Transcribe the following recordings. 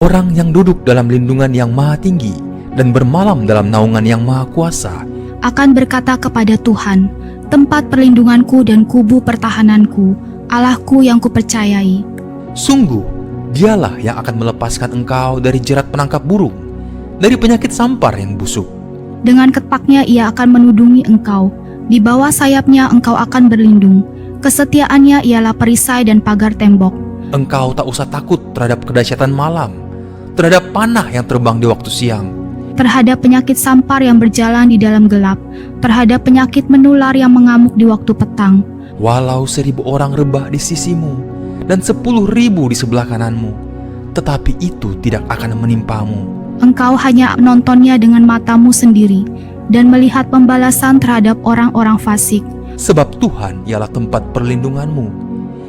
Orang yang duduk dalam lindungan yang maha tinggi dan bermalam dalam naungan yang maha kuasa akan berkata kepada Tuhan, tempat perlindunganku dan kubu pertahananku, Allahku yang kupercayai. Sungguh, dialah yang akan melepaskan engkau dari jerat penangkap burung, dari penyakit sampar yang busuk. Dengan ketpaknya ia akan menudungi engkau, di bawah sayapnya engkau akan berlindung. Kesetiaannya ialah perisai dan pagar tembok. Engkau tak usah takut terhadap kedahsyatan malam, terhadap panah yang terbang di waktu siang, Terhadap penyakit sampar yang berjalan di dalam gelap, terhadap penyakit menular yang mengamuk di waktu petang. walau 1.000 orang rebah di sisimu dan 10.000 di sebelah kananmu, tetapi itu tidak akan menimpamu. Engkau hanya menontonnya dengan matamu sendiri dan melihat pembalasan terhadap orang-orang fasik. Sebab Tuhan ialah tempat perlindunganmu,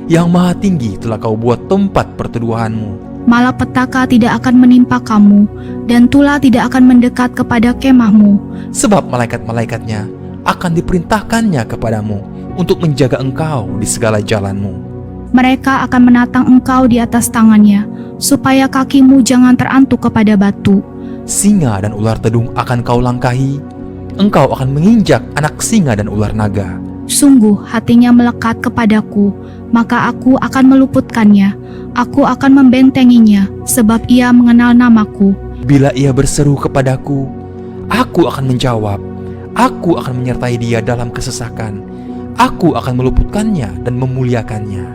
yang maha tinggi telah kau buat tempat perteduhanmu. Malapetaka tidak akan menimpa kamu, dan tulah tidak akan mendekat kepada kemahmu. Sebab malaikat-malaikatnya akan diperintahkannya kepadamu untuk menjaga engkau di segala jalanmu. Mereka akan menatang engkau di atas tangannya, supaya kakimu jangan terantuk kepada batu. Singa dan ular tedung akan kau langkahi, engkau akan menginjak anak singa dan ular naga. Sungguh hatinya melekat kepadaku, maka aku akan meluputkannya. Aku akan membentenginya, sebab ia mengenal namaku. Bila ia berseru kepadaku, aku akan menjawab. Aku akan menyertai dia dalam kesesakan. Aku akan meluputkannya dan memuliakannya.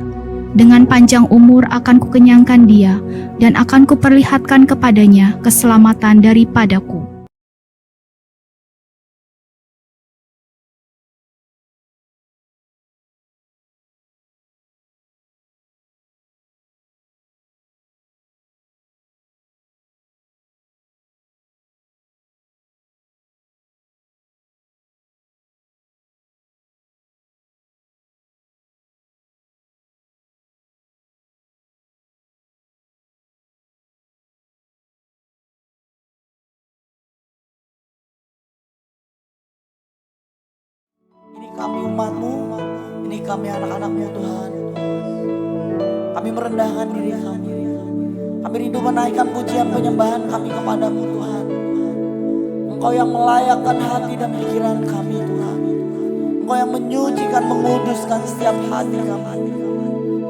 Dengan panjang umur akan kukenyangkan dia, dan akan kuperlihatkan kepadanya keselamatan daripadaku. Ini kami umat-Mu, ini kami anak-anak-Mu Tuhan. Kami merendahkan diri kami. Kami rindu menaikkan pujian penyembahan kami kepadamu Tuhan. Engkau yang melayakkan hati dan pikiran kami Tuhan. Engkau yang menyucikan, menguduskan setiap hati kami.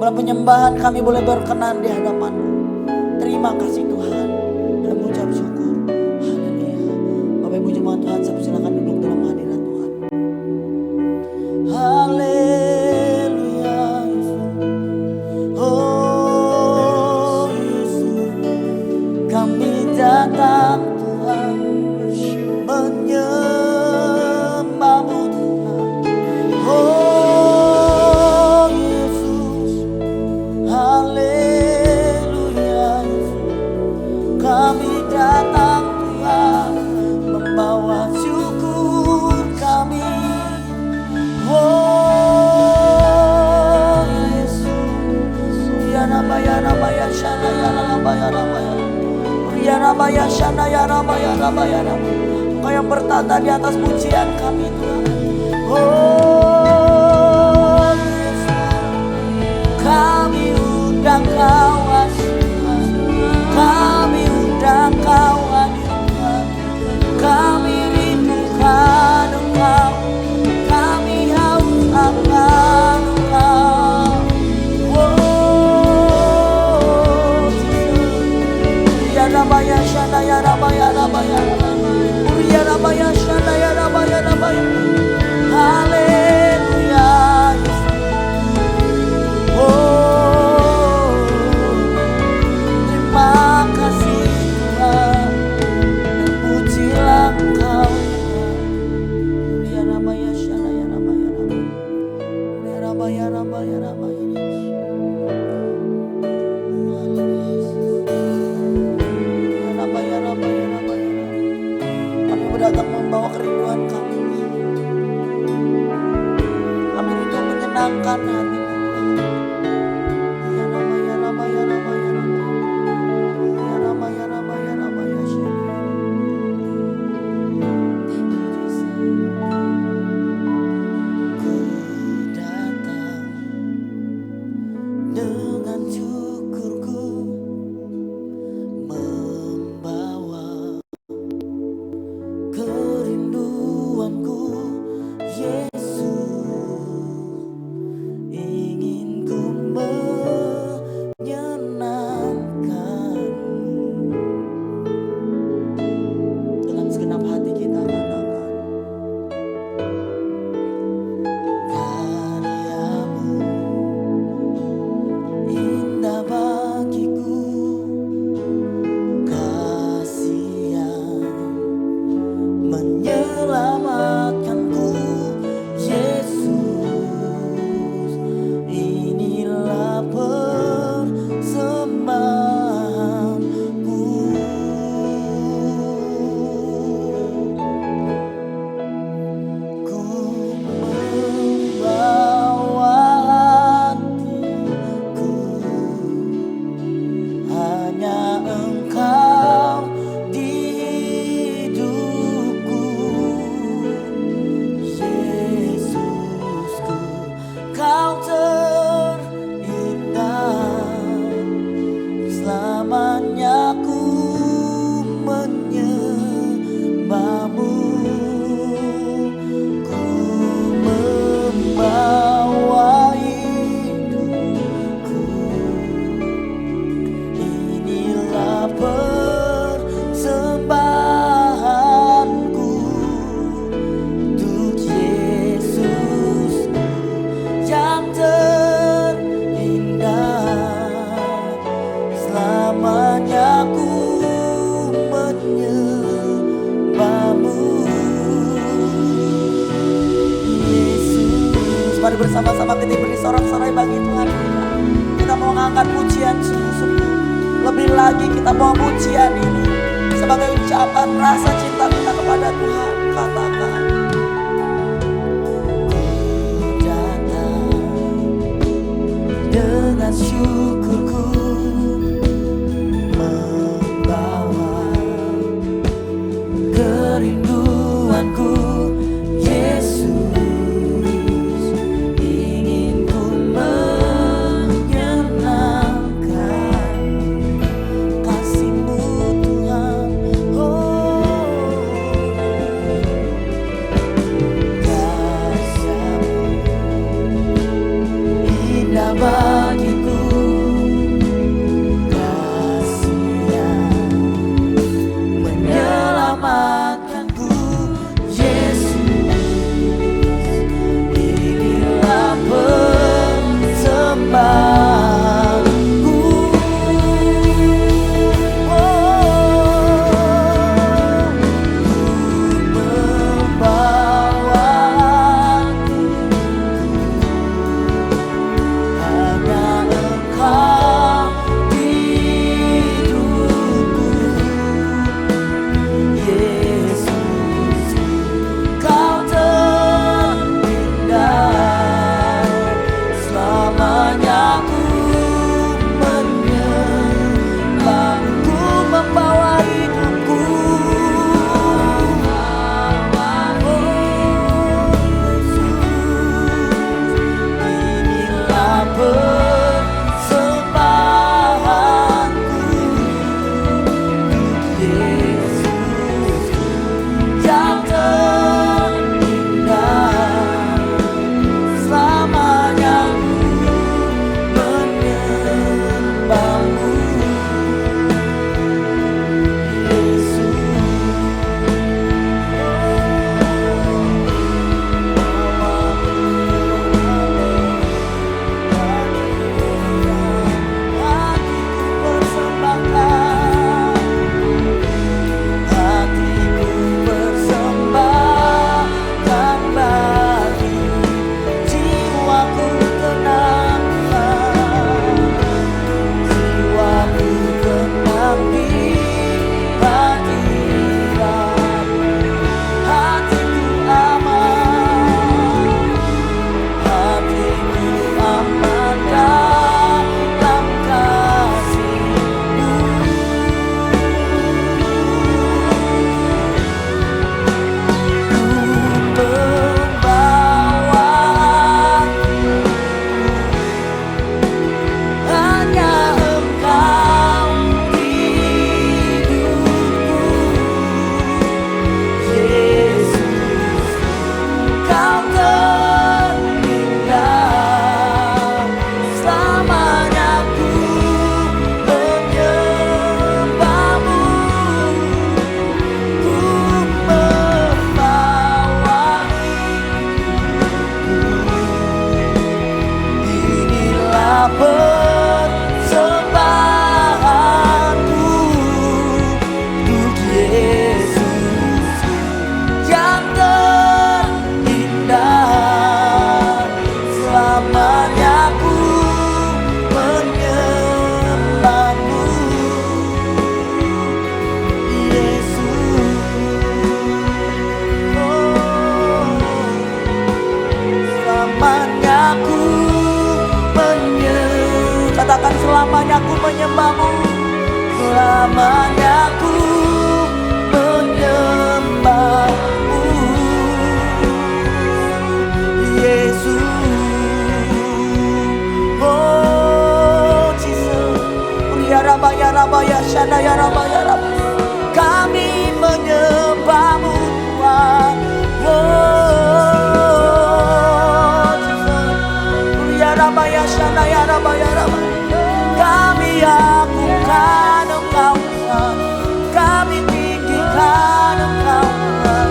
Dalam penyembahan kami boleh berkenan di hadapan-Mu. Terima kasih Tuhan. Dan mengucap syukur. Haleluya. Bapak Ibu jemaat Tuhan, silakan duduk dalam hadirat Tuhan. Haleluya. Oh Yesus, kami datang Tuhan menyembah-Mu Tuhan. Oh Yesus, haleluya. Kami datang Tuhan membawa syukur kami. Oh Yesus, ya Rabba ya Rabba ya Shana ya Rabba ya Rabba ya ya Rabba ya Shana ya Rabba ya Rabba ya Rabba. Engkau yang bertata di atas pujian kami Tuhan. Oh Yesus, kami undang Kau hadir Tuhan. Kami undang Kau hadir Tuhan. Kami rindukan Engkau. Kami haus akan Engkau. Oh Jesus, ya Rabba ya Shana ya Rabba ya Rabba ya Rabba. Ya Rabba ya Shana ya Rabba ya Rabba ya. Haleluya Yesus. Oh, terima kasih Tuhan, dan pujilah Engkau Tuhan. Ya Rabba ya Shana ya Rabba ya Rabba. Ya Rabba ya Rabba ya Rabba ya Rabba. Haleluya Yesus. Ya Rabba ya Rabba ya Rabba ya Rabba. Kami datang membawa kerinduan kami. Kami rindu menyenangkan hati. Dengan syukurku Mari bersama-sama kita beri sorak-sorai bagi Tuhan kita. Kita mau ngangkat pujian sungguh-sungguh. Lebih lagi kita bawa pujian ini sebagai ucapan rasa cinta kita kepada Tuhan. Katakan, ku datang dengan syukurku, membawa kerinduanku. Yesus, ingin ku menyenangkan kasih-Mu Tuhan. Kasih-Mu indah bagiku, kasih yang menyelamatkanku. Yesus, inilah persembahanku. Membawaku hanya Engkau di hidupku. Yesus, Kau terindah, selamanya ku menyembahmu. Ku membawa hidupku, inilah persembahanku. Yesus yang terindah, selamanya ku menyembahmu. Yesus, hatiku persembahkan, hatiku persembahkan bagi jiwaku tenangkan, jiwaku tenang di hadiratmu. Hatiku aman, hatiku aman dalam kasih-Mu. Ku membawa hanya Engkau di hidupku. Yesus, Kau terindah, selamanya ku menyembahmu. Ku membawa inilah persembahanku untuk Yesus yang terindah, selamanya ku menyembahmu. Yesus, selamanya ku katakan, selamanya ku menyembahmu, selamanya ku menyembahmu. Yesus, oh Jesus, ya Rabaya Rabaya Shandaya Rabaya Rabaya, kami menyembahmu Tuhan. Oh Jesus, ya Rabaya Shandaya Rabaya Rabaya, kami agungkan Engkau Tuhan, kami tinggikan Engkau Tuhan.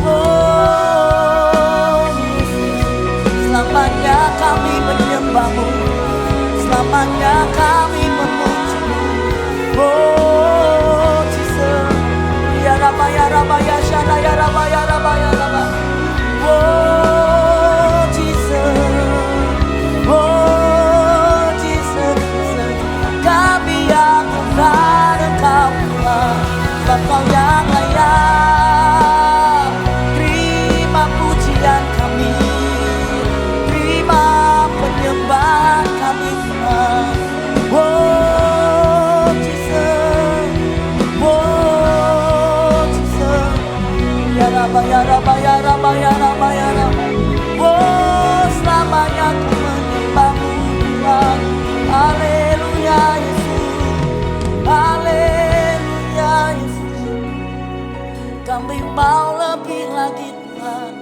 Oh selamanya kami menyembahmu, selamanya kami memuji-Mu. Oh Jesus, ya Rabaya Rabaya Shandaya Rabaya Rabaya Rabaya. Oh Jesus, Kami mau lebih lagi Tuhan,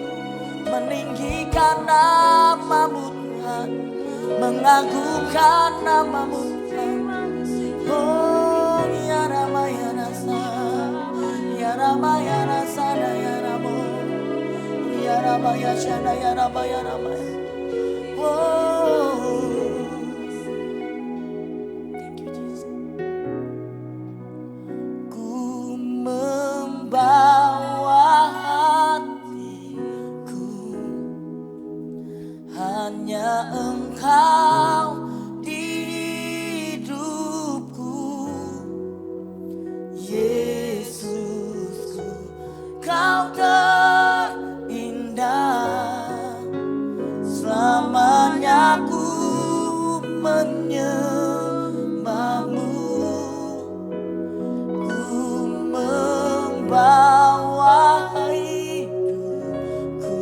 meninggikan nama-Mu Tuhan, mengagungkan nama-Mu Tuhan. Oh ya Ramayana, ya Ramayana sana ya Ramo, ya Ramayana ya Ramayana. Oh, thank you Jesus. Ku membawa hatiku, hanya Engkau di hidupku. Yesusku, Kau terindah, selamanya ku menyembah-Mu. Ku membawa hidupku,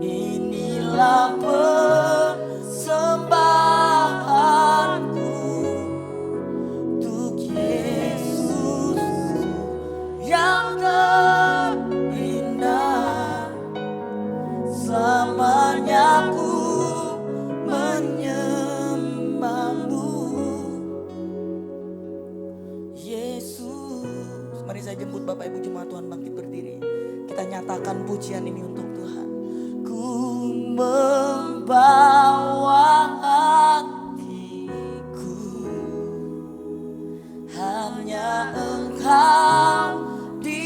inilah persembahanku untuk Yesus yang terindah, selamanya ku menyembah-Mu. Yesus, mari saya jemput Bapak Ibu Jemaat Tuhan bangkit berdiri. Kita nyatakan pujian ini untuk Tuhan. Ku membawa hatiku, hanya Engkau di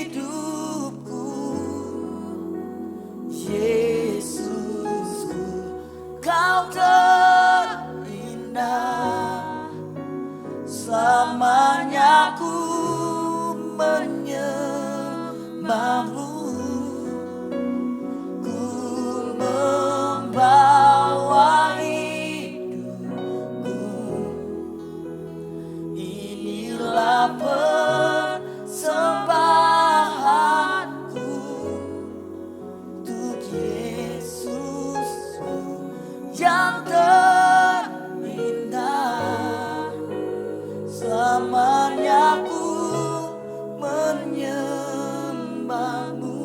hidupku. Yesusku, Kau terindah, selamanya ku menyembah-Mu. Ku membawa hidupku, inilah persembahanku untuk Yesusku yang terindah, selamanya ku menyembah-Mu.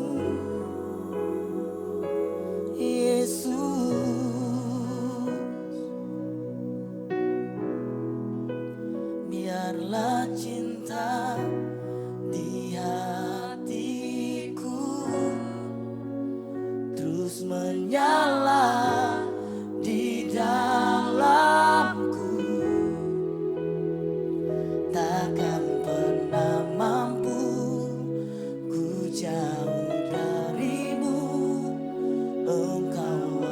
Yesus, biarlah cinta di hatiku terus menyala di dalamku, takkan pernah mampu ku jauh dari-Mu. Engkau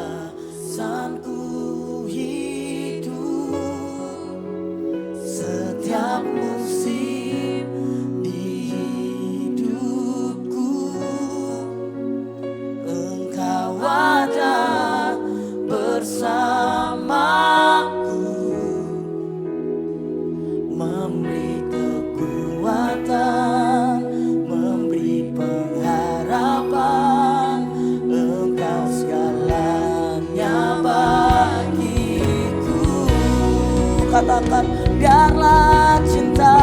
alasanku hidup, setiap musim di hidupku. Engkau ada bersamaku, memberi kekuatan, memberi pengharapan. Engkau segalanya bagiku. Katakan, biarlah cinta,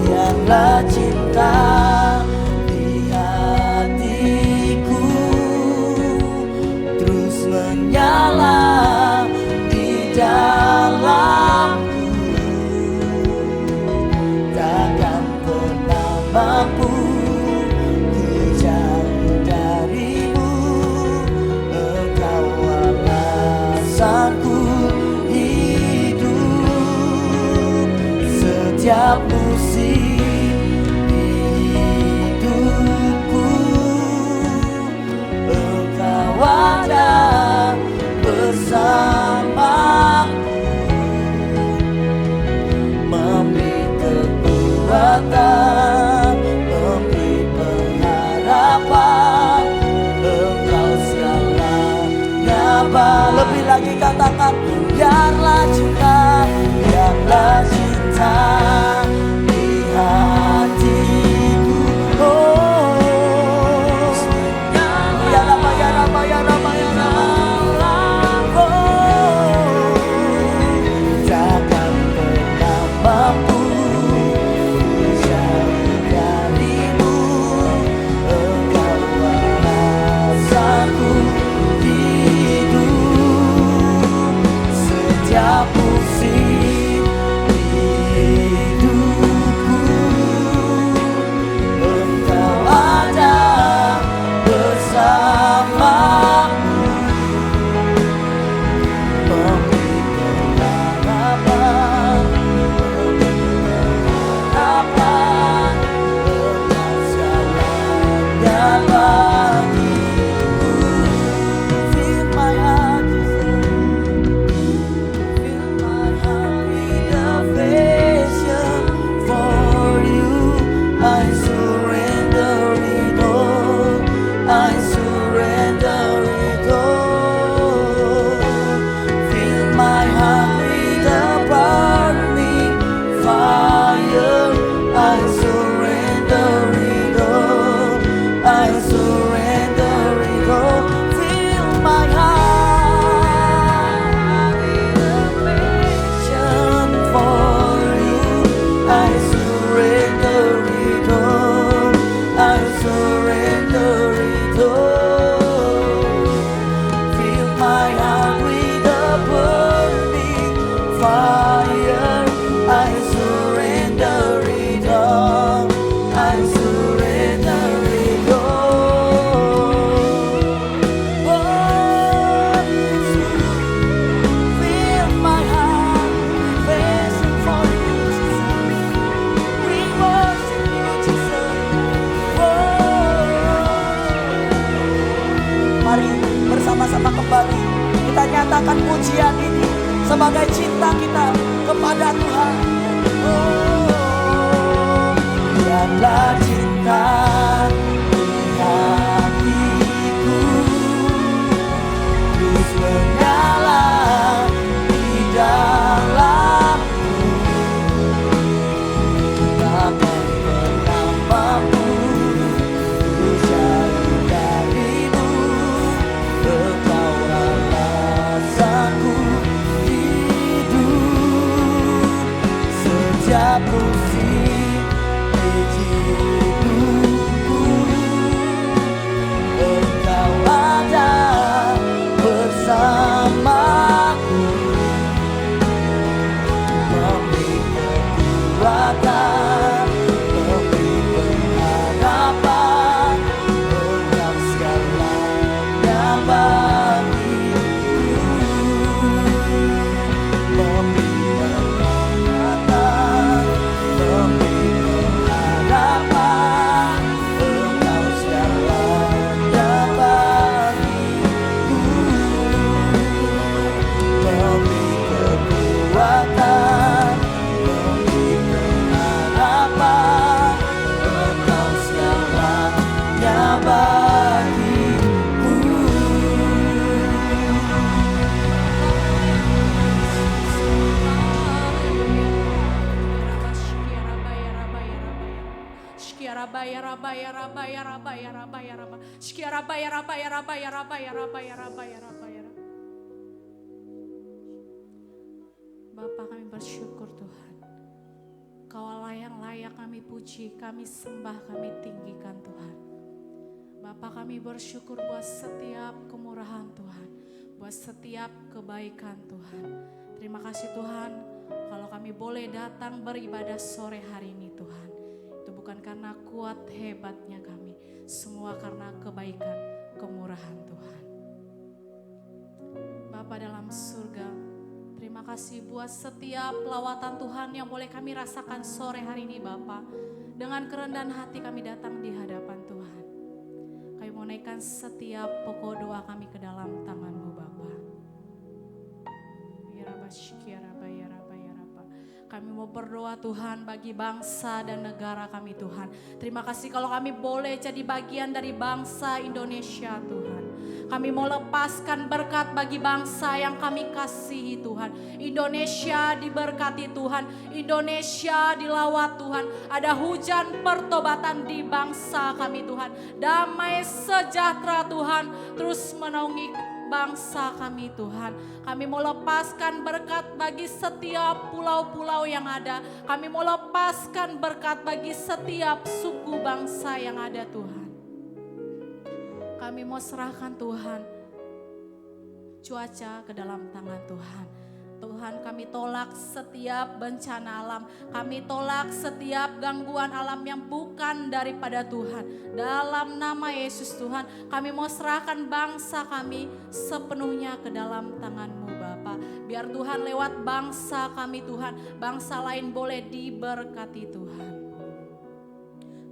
biarlah cinta di hatiku terus menyala di dalamku, takkan pernah mampu ku jauh dari-Mu. Engkau alasanku hidup, setiap musim di hidupku. Engkau ada bersamaku, memberi kekuatan, memberi pengharapan. Engkau segalanya. Lebih lagi katakan, biarlah cinta, biarlah cinta di hatiku. Oh, ya Rama, ya Rama, ya Rama, ya Rama. Oh, takkan pernah mampu I surrender it all. I surrender it all. Fill my heart with affection for you. I surrender it all. I surrender it all. Fill my heart with a burning fire. I surrender it all. I surrender it all. Oh, Jesus, fill my heart with passion for you, Jesus. We worship you, Jesus. Oh, mari bersama-sama kembali kita nyatakan pujian ini sebagai cinta kita kepada Tuhan. Oh, biarlah cinta di hatiku terus menyala di dalammu. Takkan pernah mampu ku jauh darimu. Engkau alasanku hidup setiap musim hidupku. Engkau ada bersamaku, memberi kekuatan, memberi pengharapan. Engkau segalanya bagiku, memberi pengharapan, memberi pengharapan. Engkau segalanya bagiku, memberi kekuatan, memberi pengharapan. Engkau segalanya bagiku. Bapa, kami bersyukur Tuhan. Kaulah yang layak kami puji, kami sembah, kami tinggikan Tuhan. Bapa, kami bersyukur buat setiap kemurahan Tuhan, buat setiap kebaikan Tuhan. Terima kasih Tuhan, kalau kami boleh datang beribadah sore hari ini Tuhan. Itu bukan karena kuat hebatnya kami, semua karena kebaikan, kemurahan Tuhan. Bapa dalam surga, terima kasih buat setiap lawatan Tuhan yang boleh kami rasakan sore hari ini Bapa. Dengan kerendahan hati kami datang di hadapan Tuhan. Kami mau naikkan setiap pokok doa kami ke dalam tangan-Mu Bapa. Kami mau berdoa Tuhan bagi bangsa dan negara kami Tuhan. Terima kasih kalau kami boleh jadi bagian dari bangsa Indonesia Tuhan. Kami mau lepaskan berkat bagi bangsa yang kami kasihi Tuhan. Indonesia diberkati Tuhan. Indonesia dilawat Tuhan. Ada hujan pertobatan di bangsa kami Tuhan. Damai sejahtera Tuhan terus menaungi bangsa kami Tuhan. Kami mau lepaskan berkat bagi setiap pulau-pulau yang ada. Kami mau lepaskan berkat bagi setiap suku bangsa yang ada Tuhan. Kami mau serahkan Tuhan cuaca ke dalam tangan Tuhan. Tuhan, kami tolak setiap bencana alam. Kami tolak setiap gangguan alam yang bukan daripada Tuhan. Dalam nama Yesus Tuhan, kami mau serahkan bangsa kami sepenuhnya ke dalam tangan-Mu Bapa. Biar Tuhan lewat bangsa kami Tuhan, bangsa lain boleh diberkati Tuhan.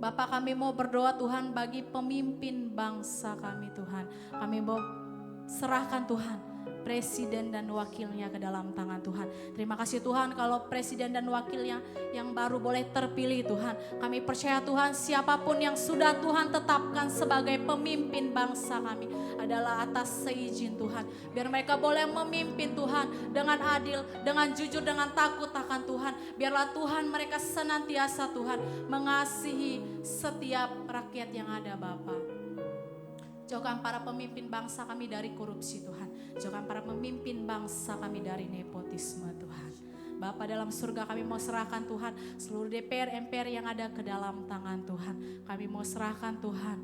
Bapa, kami mau berdoa Tuhan bagi pemimpin bangsa kami Tuhan. Kami mau serahkan Tuhan presiden dan wakilnya ke dalam tangan Tuhan. Terima kasih Tuhan kalau presiden dan wakilnya yang baru boleh terpilih Tuhan. Kami percaya Tuhan siapapun yang sudah Tuhan tetapkan sebagai pemimpin bangsa kami adalah atas seizin Tuhan. Biar mereka boleh memimpin Tuhan dengan adil, dengan jujur, dengan takut akan Tuhan. Biarlah Tuhan mereka senantiasa Tuhan mengasihi setiap rakyat yang ada Bapa. Jauhkan para pemimpin bangsa kami dari korupsi Tuhan. Jauhkan para pemimpin bangsa kami dari nepotisme Tuhan. Bapa dalam surga kami mau serahkan Tuhan seluruh DPR, MPR yang ada ke dalam tangan Tuhan. Kami mau serahkan Tuhan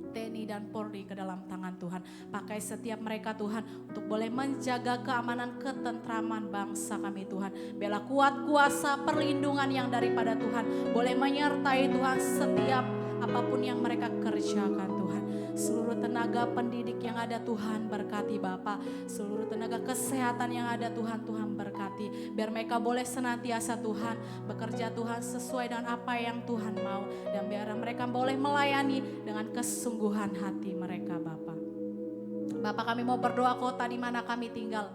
TNI dan Polri ke dalam tangan Tuhan. Pakai setiap mereka Tuhan untuk boleh menjaga keamanan ketentraman bangsa kami Tuhan. Biarlah kuat kuasa perlindungan yang daripada Tuhan boleh menyertai Tuhan setiap apapun yang mereka kerjakan Tuhan. Seluruh tenaga pendidik yang ada Tuhan berkati Bapa. Seluruh tenaga kesehatan yang ada Tuhan, Tuhan berkati. Biar mereka boleh senantiasa Tuhan bekerja Tuhan sesuai dengan apa yang Tuhan mau. Dan biar mereka boleh melayani dengan kesungguhan hati mereka Bapa. Bapa kami mau berdoa kota di mana kami tinggal.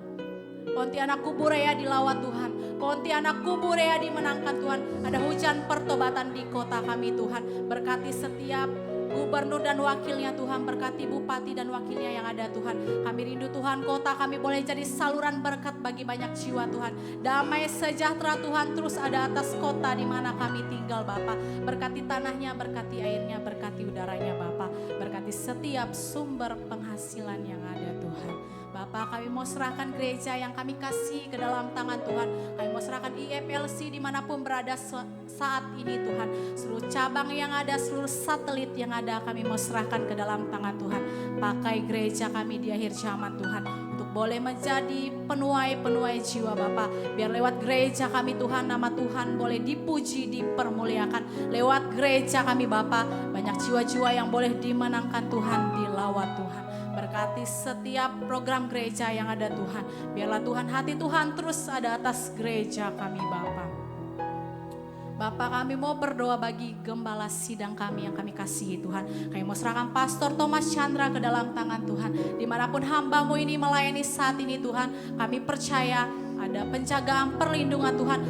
Pontianak Kuburea dilawat Tuhan. Pontianak Kuburea dimenangkan Tuhan. Ada hujan pertobatan di kota kami Tuhan. Berkati setiap gubernur dan wakilnya Tuhan, berkati bupati dan wakilnya yang ada Tuhan. Kami rindu Tuhan kota kami boleh jadi saluran berkat bagi banyak jiwa Tuhan. Damai sejahtera Tuhan terus ada atas kota di mana kami tinggal Bapa. Berkati tanahnya, berkati airnya, berkati udaranya Bapa. Berkati setiap sumber penghasilan yang ada Tuhan. Bapak kami mau serahkan gereja yang kami kasih ke dalam tangan Tuhan. Kami mau serahkan IFLC dimanapun berada saat ini Tuhan. Seluruh cabang yang ada, seluruh satelit yang ada kami mau serahkan ke dalam tangan Tuhan. Pakai gereja kami di akhir zaman Tuhan. Untuk boleh menjadi penuai jiwa Bapak. Biar lewat gereja kami Tuhan, nama Tuhan boleh dipuji, dipermuliakan. Lewat gereja kami Bapak, banyak jiwa-jiwa yang boleh dimenangkan Tuhan, dilawat Tuhan. Berkati setiap program gereja yang ada Tuhan. Biarlah Tuhan hati Tuhan terus ada atas gereja kami Bapa. Bapak kami mau berdoa bagi gembala sidang kami yang kami kasihi Tuhan. Kami mau serahkan Pastor Thomas Chandra ke dalam tangan Tuhan. Dimanapun hambamu ini melayani saat ini Tuhan. Kami percaya ada penjagaan perlindungan Tuhan.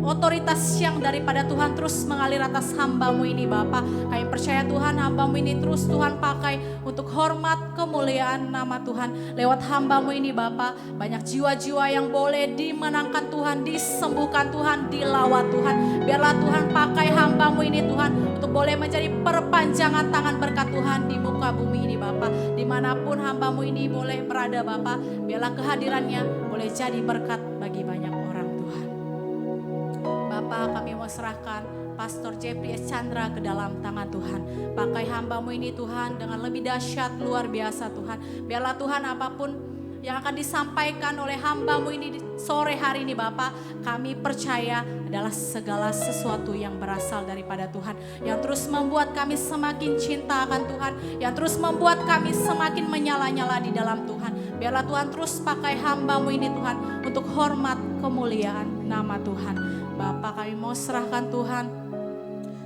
Otoritas yang daripada Tuhan terus mengalir atas hambamu ini Bapa. Kami percaya Tuhan hambamu ini terus Tuhan pakai untuk hormat kemuliaan nama Tuhan. Lewat hambamu ini Bapa, banyak jiwa-jiwa yang boleh dimenangkan Tuhan, disembuhkan Tuhan, dilawat Tuhan. Biarlah Tuhan pakai hambamu ini Tuhan untuk boleh menjadi perpanjangan tangan berkat Tuhan di muka bumi ini Bapa. Dimanapun hambamu ini boleh berada Bapa, biarlah kehadirannya boleh jadi berkat bagi banyak orang Tuhan. Bapak kami mau serahkan Pastor Jeffrey S. Chandra ke dalam tangan Tuhan. Pakai hambamu ini Tuhan dengan lebih dahsyat luar biasa Tuhan. Biarlah Tuhan apapun yang akan disampaikan oleh hambamu ini di sore hari ini Bapak, kami percaya adalah segala sesuatu yang berasal daripada Tuhan. Yang terus membuat kami semakin cinta akan Tuhan. Yang terus membuat kami semakin menyala-nyala di dalam Tuhan. Biarlah Tuhan terus pakai hambamu ini Tuhan untuk hormat kemuliaan nama Tuhan. Bapak kami mau serahkan Tuhan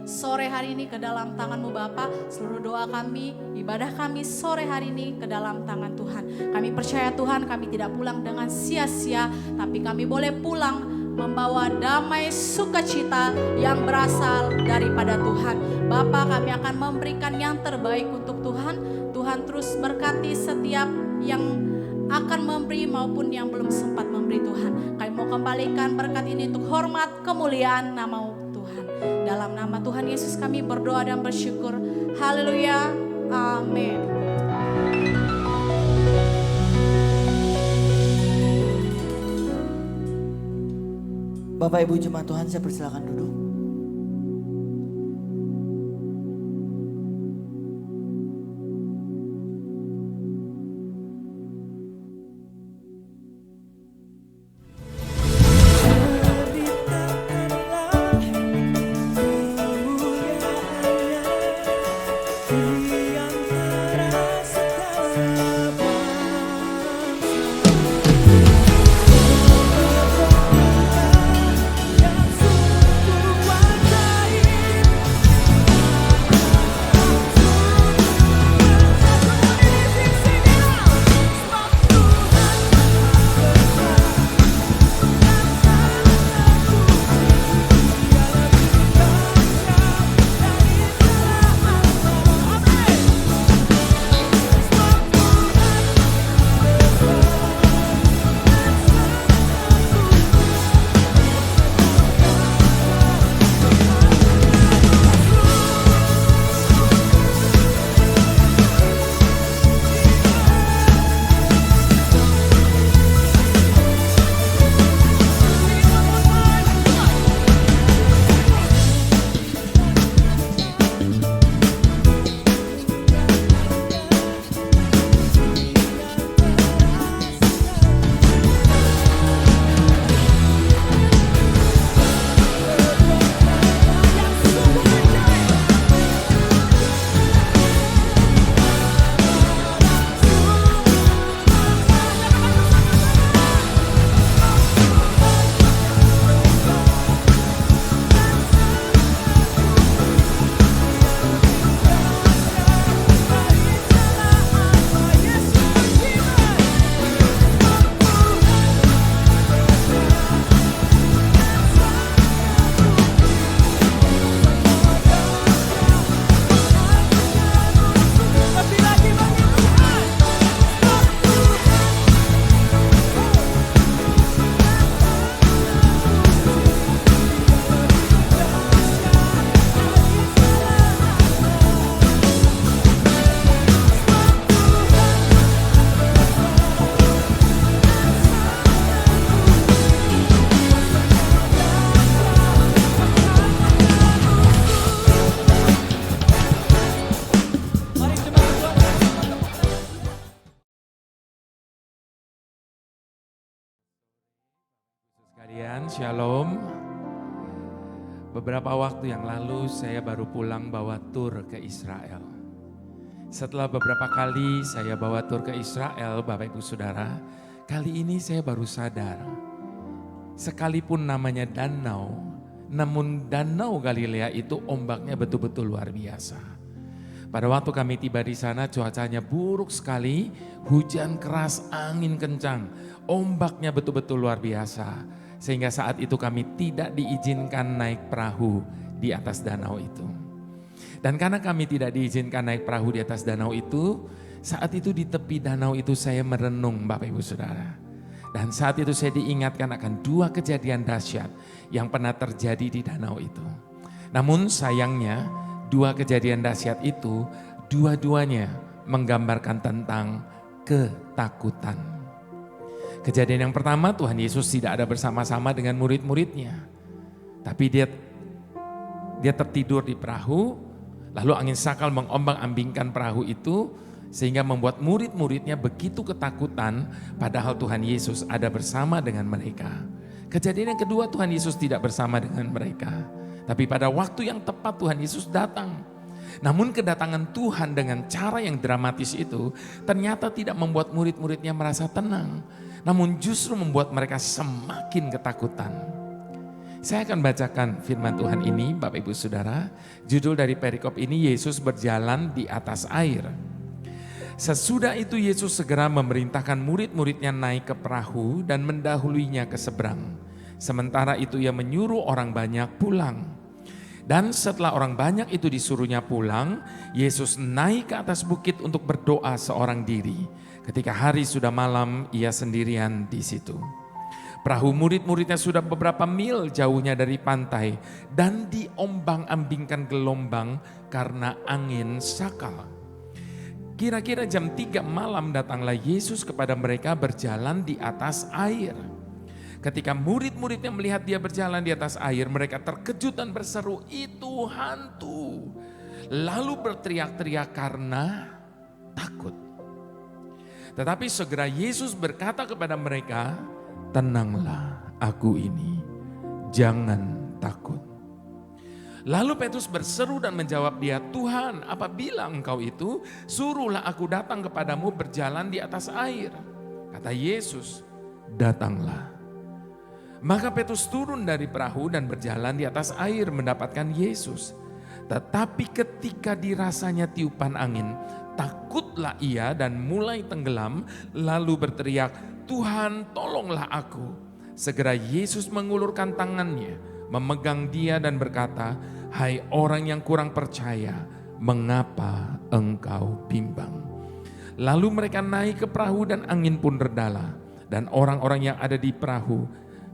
sore hari ini ke dalam tangan-Mu Bapa. Seluruh doa kami, ibadah kami sore hari ini ke dalam tangan Tuhan. Kami percaya Tuhan kami tidak pulang dengan sia-sia, tapi kami boleh pulang membawa damai sukacita yang berasal daripada Tuhan. Bapa kami akan memberikan yang terbaik untuk Tuhan. Tuhan terus berkati setiap yang akan memberi maupun yang belum sempat memberi Tuhan. Kami mau kembalikan berkat ini untuk hormat kemuliaan nama Tuhan. Dalam nama Tuhan Yesus kami berdoa dan bersyukur. Haleluya. Amin. Bapak Ibu jemaat Tuhan, saya persilakan duduk. Shalom. Beberapa waktu yang lalu saya baru pulang bawa tur ke Israel. Setelah beberapa kali saya bawa tur ke Israel, Bapak Ibu Saudara, kali ini saya baru sadar, sekalipun namanya danau, namun danau Galilea itu ombaknya betul-betul luar biasa. Pada waktu kami tiba di sana cuacanya buruk sekali, hujan keras, angin kencang, ombaknya betul-betul luar biasa. Sehingga saat itu kami tidak diizinkan naik perahu di atas danau itu. Dan karena kami tidak diizinkan naik perahu di atas danau itu, saat itu di tepi danau itu saya merenung Bapak Ibu Saudara. Dan saat itu saya diingatkan akan dua kejadian dahsyat yang pernah terjadi di danau itu. Namun sayangnya dua kejadian dahsyat itu dua-duanya menggambarkan tentang ketakutan. Kejadian yang pertama, Tuhan Yesus tidak ada bersama-sama dengan murid-muridnya. Tapi dia tertidur di perahu, lalu angin sakal mengombang-ambingkan perahu itu sehingga membuat murid-muridnya begitu ketakutan padahal Tuhan Yesus ada bersama dengan mereka. Kejadian yang kedua, Tuhan Yesus tidak bersama dengan mereka. Tapi pada waktu yang tepat Tuhan Yesus datang. Namun kedatangan Tuhan dengan cara yang dramatis itu ternyata tidak membuat murid-muridnya merasa tenang. Namun justru membuat mereka semakin ketakutan. Saya akan bacakan firman Tuhan ini Bapak Ibu Saudara. Judul dari perikop ini Yesus berjalan di atas air. Sesudah itu Yesus segera memerintahkan murid-muridnya naik ke perahu dan mendahuluinya ke seberang. Sementara itu ia menyuruh orang banyak pulang. Dan setelah orang banyak itu disuruhnya pulang, Yesus naik ke atas bukit untuk berdoa seorang diri. Ketika hari sudah malam, ia sendirian di situ. Perahu murid-muridnya sudah beberapa mil jauhnya dari pantai dan diombang-ambingkan gelombang karena angin sakal. Kira-kira jam 3 malam datanglah Yesus kepada mereka berjalan di atas air. Ketika murid-muridnya melihat dia berjalan di atas air, mereka terkejut dan berseru, "Itu hantu!" Lalu berteriak-teriak karena takut. Tetapi segera Yesus berkata kepada mereka, "Tenanglah, aku ini, jangan takut." Lalu Petrus berseru dan menjawab dia, "Tuhan, apabila engkau itu, suruhlah aku datang kepadamu berjalan di atas air." Kata Yesus, "Datanglah." Maka Petrus turun dari perahu dan berjalan di atas air mendapatkan Yesus. Tetapi ketika dirasanya tiupan angin, takutlah ia dan mulai tenggelam, lalu berteriak, "Tuhan, tolonglah aku." Segera Yesus mengulurkan tangannya, memegang dia dan berkata, "Hai orang yang kurang percaya, mengapa engkau bimbang?" Lalu mereka naik ke perahu dan angin pun redalah. Dan orang-orang yang ada di perahu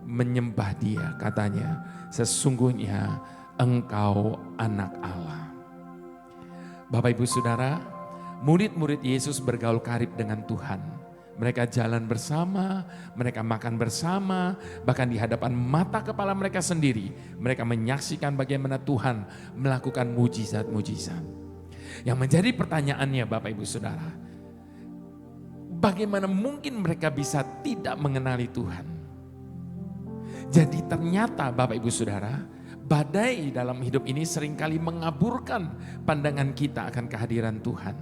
menyembah dia, katanya, "Sesungguhnya engkau anak Allah." Bapak Ibu Saudara, murid-murid Yesus bergaul karib dengan Tuhan. Mereka jalan bersama, mereka makan bersama, bahkan di hadapan mata kepala mereka sendiri, mereka menyaksikan bagaimana Tuhan melakukan mujizat-mujizat. Yang menjadi pertanyaannya Bapak Ibu Saudara, bagaimana mungkin mereka bisa tidak mengenali Tuhan? Jadi ternyata Bapak Ibu Saudara, badai dalam hidup ini seringkali mengaburkan pandangan kita akan kehadiran Tuhan.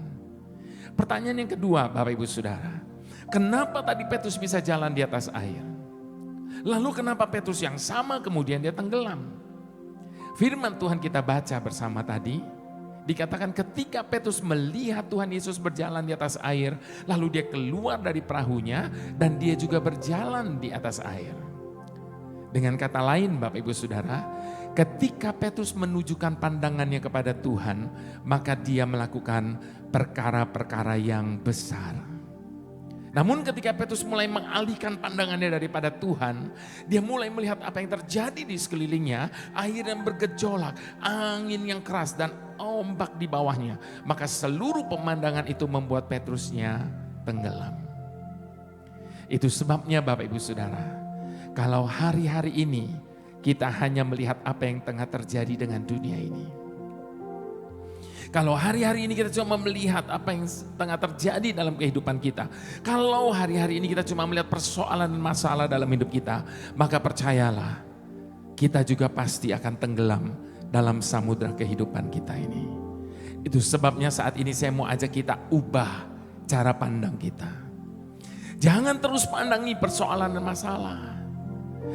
Pertanyaan yang kedua Bapak Ibu Saudara, kenapa tadi Petrus bisa jalan di atas air? Lalu kenapa Petrus yang sama kemudian dia tenggelam? Firman Tuhan kita baca bersama tadi, dikatakan ketika Petrus melihat Tuhan Yesus berjalan di atas air, lalu dia keluar dari perahunya dan dia juga berjalan di atas air. Dengan kata lain Bapak Ibu Saudara, ketika Petrus menunjukkan pandangannya kepada Tuhan, maka dia melakukan perkara-perkara yang besar. Namun ketika Petrus mulai mengalihkan pandangannya daripada Tuhan, dia mulai melihat apa yang terjadi di sekelilingnya, air yang bergejolak, angin yang keras dan ombak di bawahnya. Maka seluruh pemandangan itu membuat Petrusnya tenggelam. Itu sebabnya Bapak Ibu Saudara, kalau hari-hari ini kita hanya melihat apa yang tengah terjadi dengan dunia ini. Kalau hari-hari ini kita cuma melihat apa yang tengah terjadi dalam kehidupan kita. Kalau hari-hari ini kita cuma melihat persoalan dan masalah dalam hidup kita. Maka percayalah, kita juga pasti akan tenggelam dalam samudra kehidupan kita ini. Itu sebabnya saat ini saya mau ajak kita ubah cara pandang kita. Jangan terus pandangi persoalan dan masalah.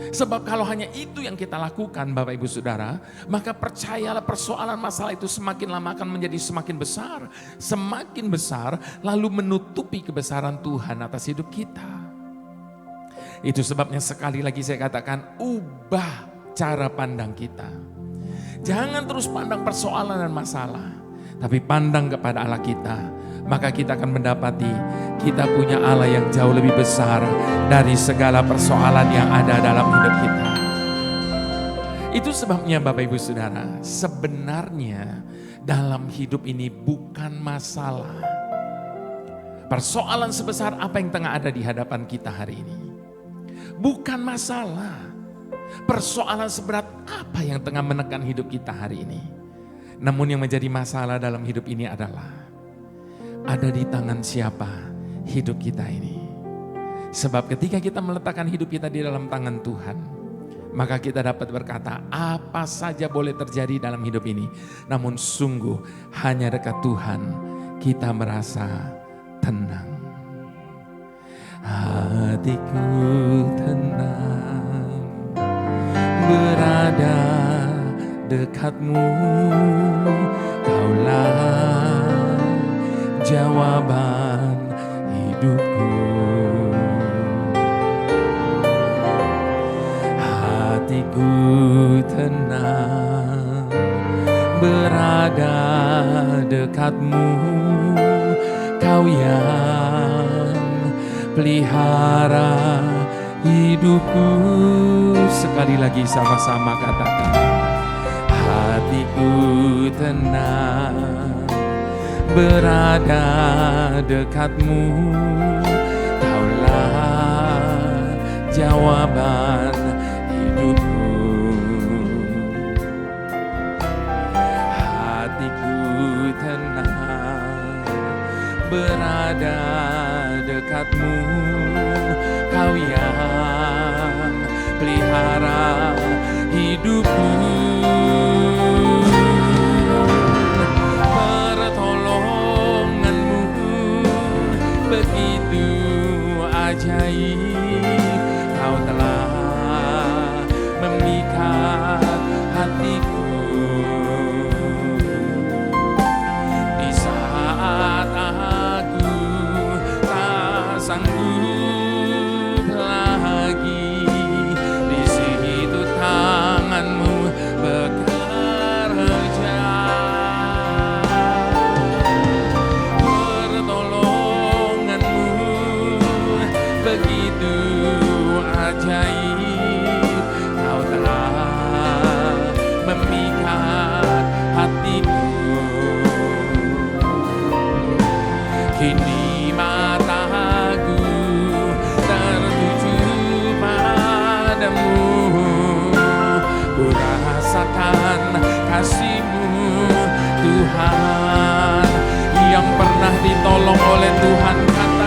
Sebab kalau hanya itu yang kita lakukan Bapak Ibu Saudara, maka percayalah persoalan masalah itu semakin lama akan menjadi semakin besar. Semakin besar lalu menutupi kebesaran Tuhan atas hidup kita. Itu sebabnya sekali lagi saya katakan ubah cara pandang kita. Jangan terus pandang persoalan dan masalah, tapi pandang kepada Allah kita. Maka kita akan mendapati kita punya Allah yang jauh lebih besar dari segala persoalan yang ada dalam hidup kita. Itu sebabnya Bapak Ibu Saudara, sebenarnya dalam hidup ini bukan masalah persoalan sebesar apa yang tengah ada di hadapan kita hari ini. Bukan masalah persoalan seberat apa yang tengah menekan hidup kita hari ini. Namun yang menjadi masalah dalam hidup ini adalah ada di tangan siapa hidup kita ini. Sebab ketika kita meletakkan hidup kita di dalam tangan Tuhan, maka kita dapat berkata apa saja boleh terjadi dalam hidup ini. Namun sungguh hanya dekat Tuhan kita merasa tenang. Hatiku tenang berada dekatmu, Kaulah jawaban hidupku. Hatiku tenang berada dekatmu, Kau yang pelihara hidupku. Sekali lagi sama-sama katakan, hatiku tenang berada dekatmu, Kaulah jawaban hidupku. Hatiku tenang berada dekatmu, Kau yang pelihara hidupku. Begitu ajaib, Kau telah memikat hatiku. Di saat aku tak sanggup lagi, di situ tangan-Mu bekerja. Begitu ajaib, Kau telah memikat hatiku. Kini mataku tertuju padamu, ku rasakan kasih-Mu Tuhan. Yang pernah ditolong oleh Tuhan katakan,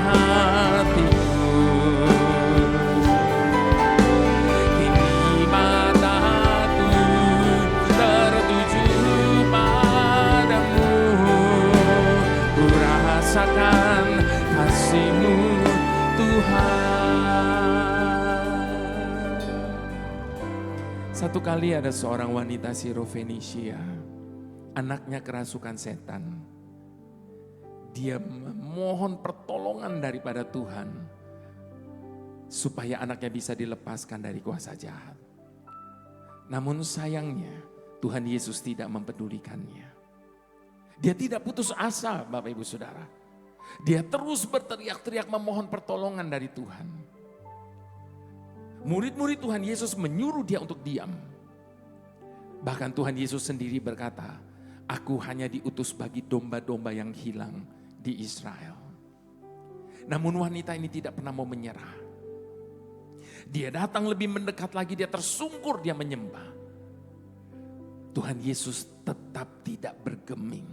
hatiku. Kini mataku tertuju padamu, ku rasakan kasih-Mu Tuhan. Satu kali ada seorang wanita Sirofenisia, anaknya kerasukan setan. Dia memohon pertolongan daripada Tuhan supaya anaknya bisa dilepaskan dari kuasa jahat. Namun sayangnya Tuhan Yesus tidak mempedulikannya. Dia tidak putus asa, Bapak Ibu Saudara. Dia terus berteriak-teriak memohon pertolongan dari Tuhan. Murid-murid Tuhan Yesus menyuruh dia untuk diam. Bahkan Tuhan Yesus sendiri berkata, aku hanya diutus bagi domba-domba yang hilang di Israel. Namun wanita ini tidak pernah mau menyerah. Dia datang lebih mendekat lagi, dia tersungkur, dia menyembah. Tuhan Yesus tetap tidak bergeming.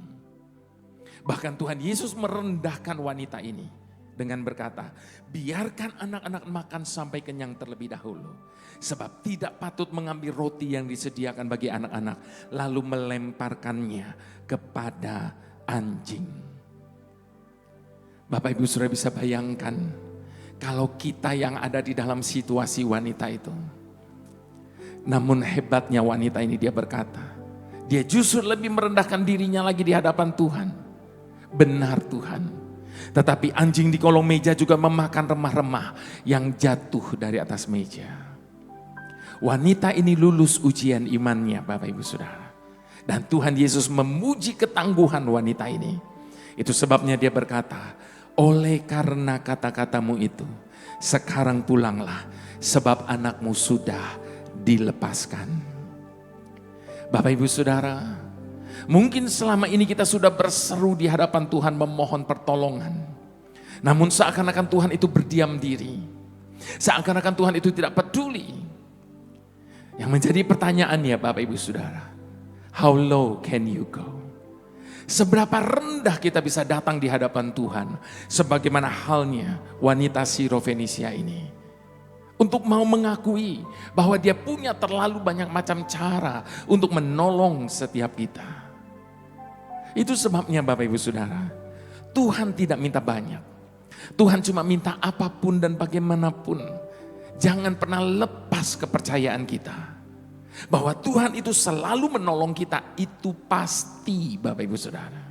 Bahkan Tuhan Yesus merendahkan wanita ini dengan berkata, biarkan anak-anak makan sampai kenyang terlebih dahulu. Sebab tidak patut mengambil roti yang disediakan bagi anak-anak lalu melemparkannya kepada anjing. Bapak Ibu Saudara bisa bayangkan kalau kita yang ada di dalam situasi wanita itu. Namun hebatnya wanita ini, dia berkata, dia justru lebih merendahkan dirinya lagi di hadapan Tuhan. Benar Tuhan, tetapi anjing di kolong meja juga memakan remah-remah yang jatuh dari atas meja. Wanita ini lulus ujian imannya, Bapak Ibu Saudara. Dan Tuhan Yesus memuji ketangguhan wanita ini. Itu sebabnya dia berkata, oleh karena kata-katamu itu, sekarang pulanglah, sebab anakmu sudah dilepaskan. Bapak Ibu Saudara, mungkin selama ini kita sudah berseru di hadapan Tuhan memohon pertolongan. Namun seakan-akan Tuhan itu berdiam diri. Seakan-akan Tuhan itu tidak peduli. Yang menjadi pertanyaannya Bapak Ibu Saudara, how low can you go? Seberapa rendah kita bisa datang di hadapan Tuhan, sebagaimana halnya wanita Sirofenisia ini. Untuk mau mengakui bahwa dia punya terlalu banyak macam cara untuk menolong setiap kita. Itu sebabnya Bapak Ibu Saudara, Tuhan tidak minta banyak. Tuhan cuma minta apapun dan bagaimanapun. Jangan pernah lepas kepercayaan kita. Bahwa Tuhan itu selalu menolong kita, itu pasti Bapak Ibu Saudara.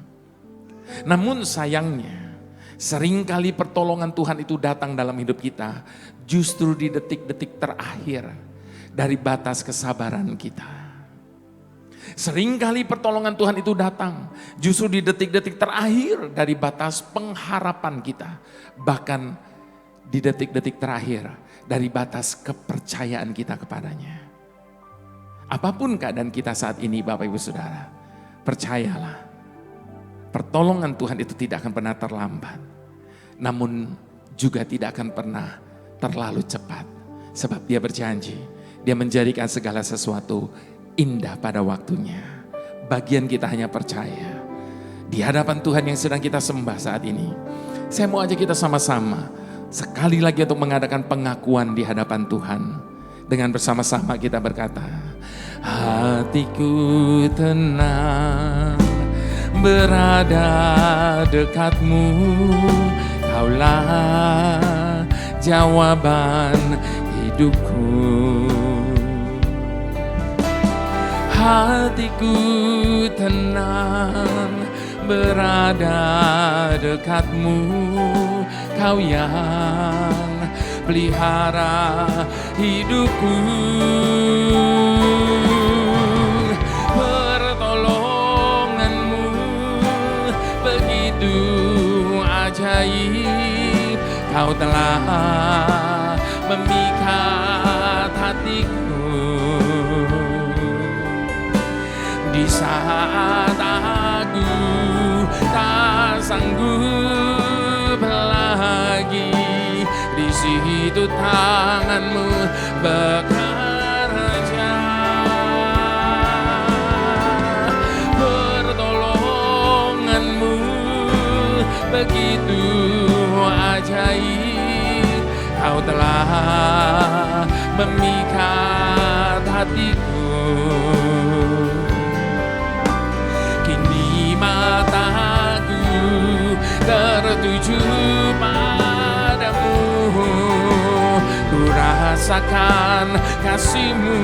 Namun sayangnya, seringkali pertolongan Tuhan itu datang dalam hidup kita justru di detik-detik terakhir dari batas kesabaran kita. Seringkali pertolongan Tuhan itu datang justru di detik-detik terakhir dari batas pengharapan kita. Bahkan di detik-detik terakhir dari batas kepercayaan kita kepadanya. Apapun keadaan kita saat ini Bapak Ibu Saudara, percayalah, pertolongan Tuhan itu tidak akan pernah terlambat. Namun juga tidak akan pernah terlalu cepat. Sebab dia berjanji, dia menjadikan segala sesuatu indah pada waktunya. Bagian kita hanya percaya. Di hadapan Tuhan yang sedang kita sembah saat ini, saya mau ajak kita sama-sama sekali lagi untuk mengadakan pengakuan di hadapan Tuhan. Dengan bersama-sama kita berkata, hatiku tenang berada dekatmu, kaulah jawaban hidupku. Hatiku tenang berada dekatmu, kau yang pelihara hidupku. Pertolonganmu begitu ajaib, kau telah memikat hatiku. Di saat aku tak sanggup lagi, di situ tanganmu bekerja. Pertolonganmu begitu ajaib, kau telah memikat hatiku. Kini mataku tertuju padamu, ku rasakan kasih-Mu.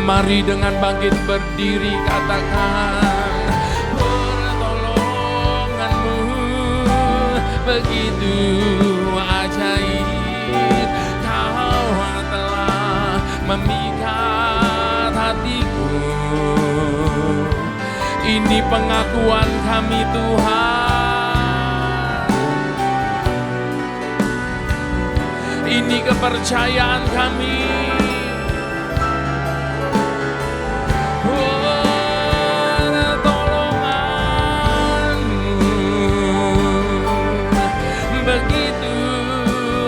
Mari dengan bangkit berdiri katakan, pertolongan-Mu begitu ajaib, kau telah memikat Ini pengakuan kami Tuhan. Ini kepercayaan kami. Begitu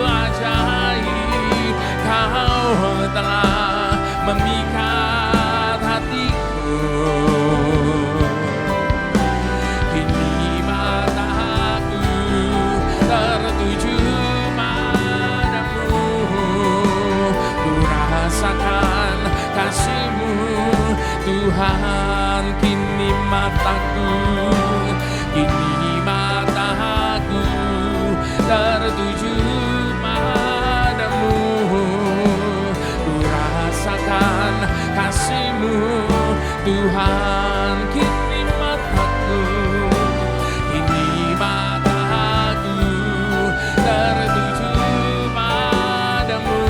ajaib Kau telah memikat hatiku. Kini mataku tertuju padamu. Ku rasakan kasih-Mu Tuhan. Kini mataku tertuju padamu. Ku rasakan kasih-Mu Tuhan. Kini mataku tertuju padamu.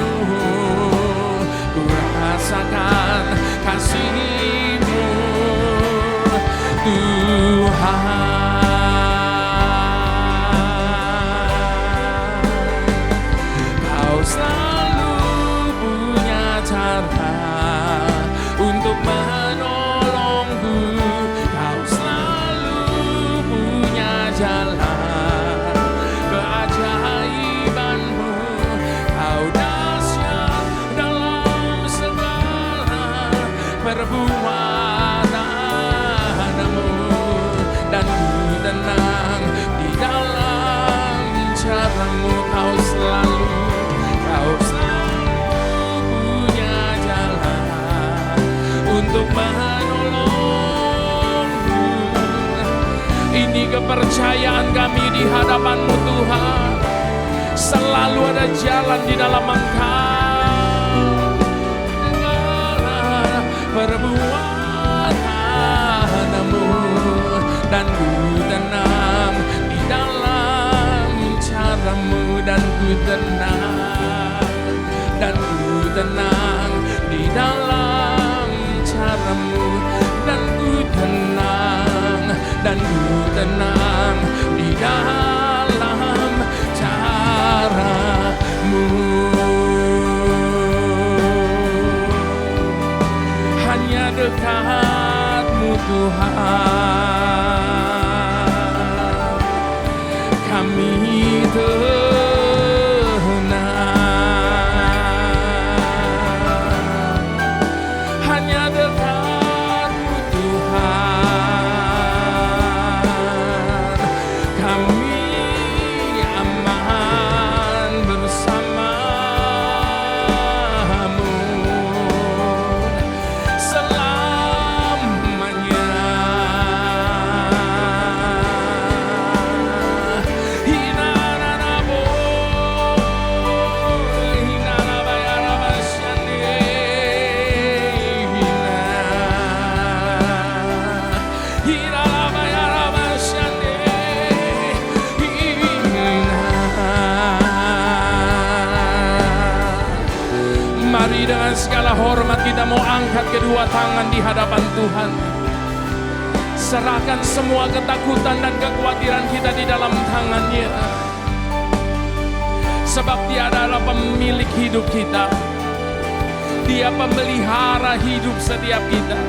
Ku rasakan kasih-Mu Tuhan. Selalu punya cara untuk menolongku. Kau selalu punya jalan keajaiban-Mu. Kau dahsyat dalam segala perbuatan-Mu. Dan ku tenang di dalam cara-Mu. Kau selalu punya jalan untuk menolongku. Ini kepercayaan kami di hadapan-Mu Tuhan. Selalu ada jalan di dalam Engkau. Segala perbuatan-Mu. Dan ku tenang di dalam cara-Mu. Dan ku tenang di dalam cara-Mu. Dan ku tenang di dalam cara-Mu. Hanya dekat-Mu Tuhan kami dengan segala hormat kita mau angkat kedua tangan di hadapan Tuhan. Serahkan semua ketakutan dan kekhawatiran kita di dalam tangan-Nya. Sebab Dia adalah pemilik hidup kita. Dia pemelihara hidup setiap kita.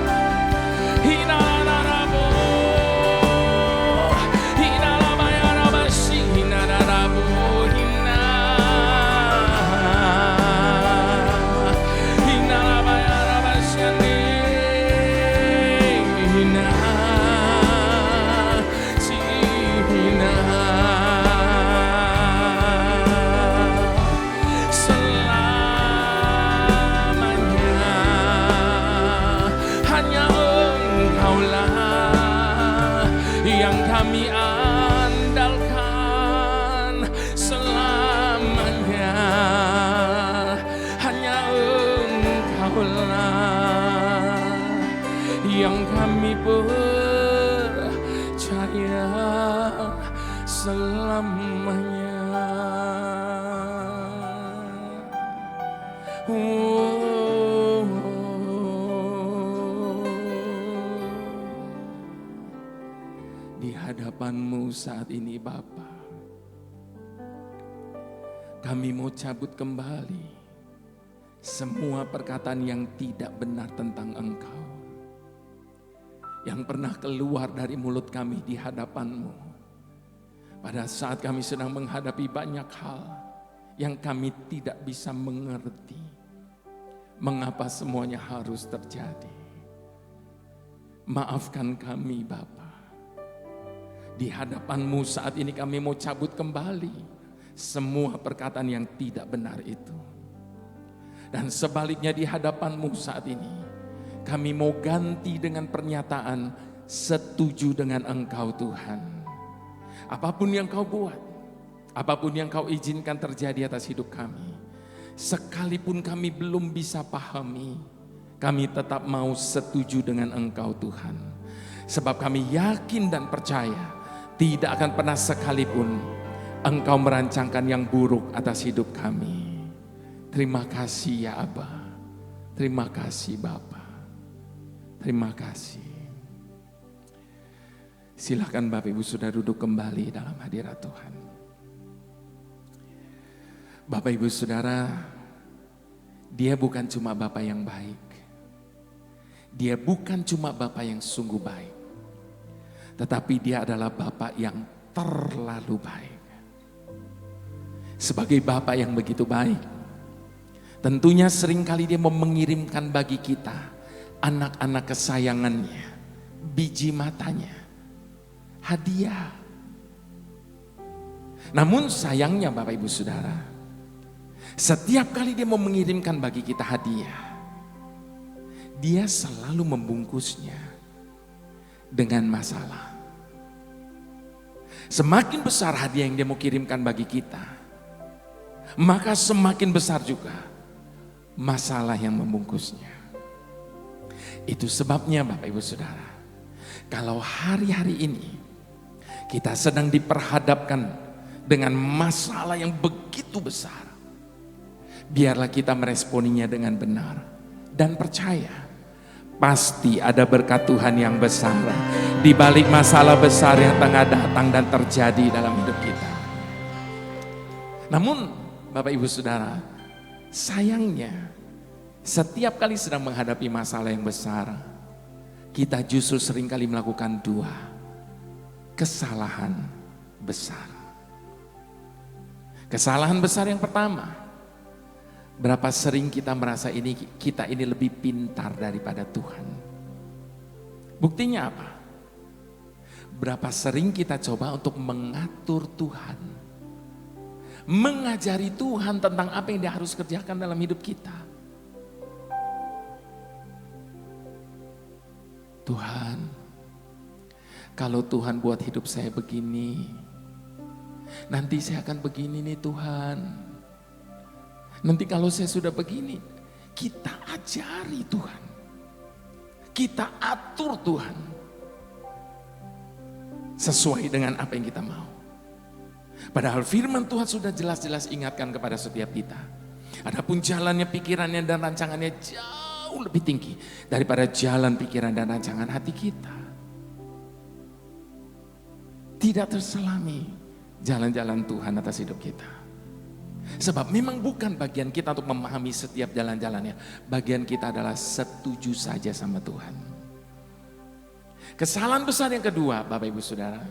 Kami andalkan selamanya. Hanya Engkaulah yang kami percaya selamanya. di hadapan-Mu saat ini Bapa. Kami mau cabut kembali semua perkataan yang tidak benar tentang Engkau, yang pernah keluar dari mulut kami di hadapan-Mu. Pada saat kami sedang menghadapi banyak hal yang kami tidak bisa mengerti, mengapa semuanya harus terjadi. Maafkan kami Bapa. Di hadapan-Mu saat ini kami mau cabut kembali semua perkataan yang tidak benar itu. Dan sebaliknya di hadapan-Mu saat ini kami mau ganti dengan pernyataan setuju dengan Engkau Tuhan. Apapun yang Kau buat, apapun yang Kau izinkan terjadi atas hidup kami, sekalipun kami belum bisa pahami, kami tetap mau setuju dengan Engkau Tuhan. Sebab kami yakin dan percaya tidak akan pernah sekalipun Engkau merancangkan yang buruk atas hidup kami. Terima kasih ya Aba. Terima kasih Bapa. Terima kasih. Silakan Bapak Ibu sudah duduk kembali dalam hadirat Tuhan. Bapak Ibu Saudara, Dia bukan cuma Bapa yang baik. Dia bukan cuma Bapa yang sungguh baik. Tetapi Dia adalah Bapa yang terlalu baik. Sebagai Bapa yang begitu baik, tentunya seringkali Dia mau mengirimkan bagi kita anak-anak kesayangannya, biji matanya, hadiah. Namun sayangnya Bapak Ibu Saudara, setiap kali Dia mau mengirimkan bagi kita hadiah, Dia selalu membungkusnya dengan masalah. Semakin besar hadiah yang Dia mau kirimkan bagi kita, maka semakin besar juga masalah yang membungkusnya. Itu sebabnya Bapak Ibu Saudara, kalau hari-hari ini kita sedang diperhadapkan dengan masalah yang begitu besar, biarlah kita meresponinya dengan benar dan percaya pasti ada berkat Tuhan yang besar di balik masalah besar yang tengah datang dan terjadi dalam hidup kita. Namun Bapak Ibu Saudara, sayangnya setiap kali sedang menghadapi masalah yang besar, kita justru seringkali melakukan dua kesalahan besar. Kesalahan besar yang pertama, berapa sering kita merasa kita ini lebih pintar daripada Tuhan. Buktinya apa? Berapa sering kita coba untuk mengatur Tuhan, mengajari Tuhan tentang apa yang Dia harus kerjakan dalam hidup kita. Tuhan, kalau Tuhan buat hidup saya begini, nanti saya akan begini nih Tuhan. Nanti kalau saya sudah begini, kita ajari Tuhan. Kita atur Tuhan. Sesuai dengan apa yang kita mau. Padahal firman Tuhan sudah jelas-jelas ingatkan kepada setiap kita. Adapun jalannya, pikirannya dan rancangannya jauh lebih tinggi daripada jalan, pikiran dan rancangan hati kita. Tidak terselami jalan-jalan Tuhan atas hidup kita. Sebab memang bukan bagian kita untuk memahami setiap jalan-jalannya. Bagian kita adalah setuju saja sama Tuhan. Kesalahan besar yang kedua, Bapak Ibu Saudara,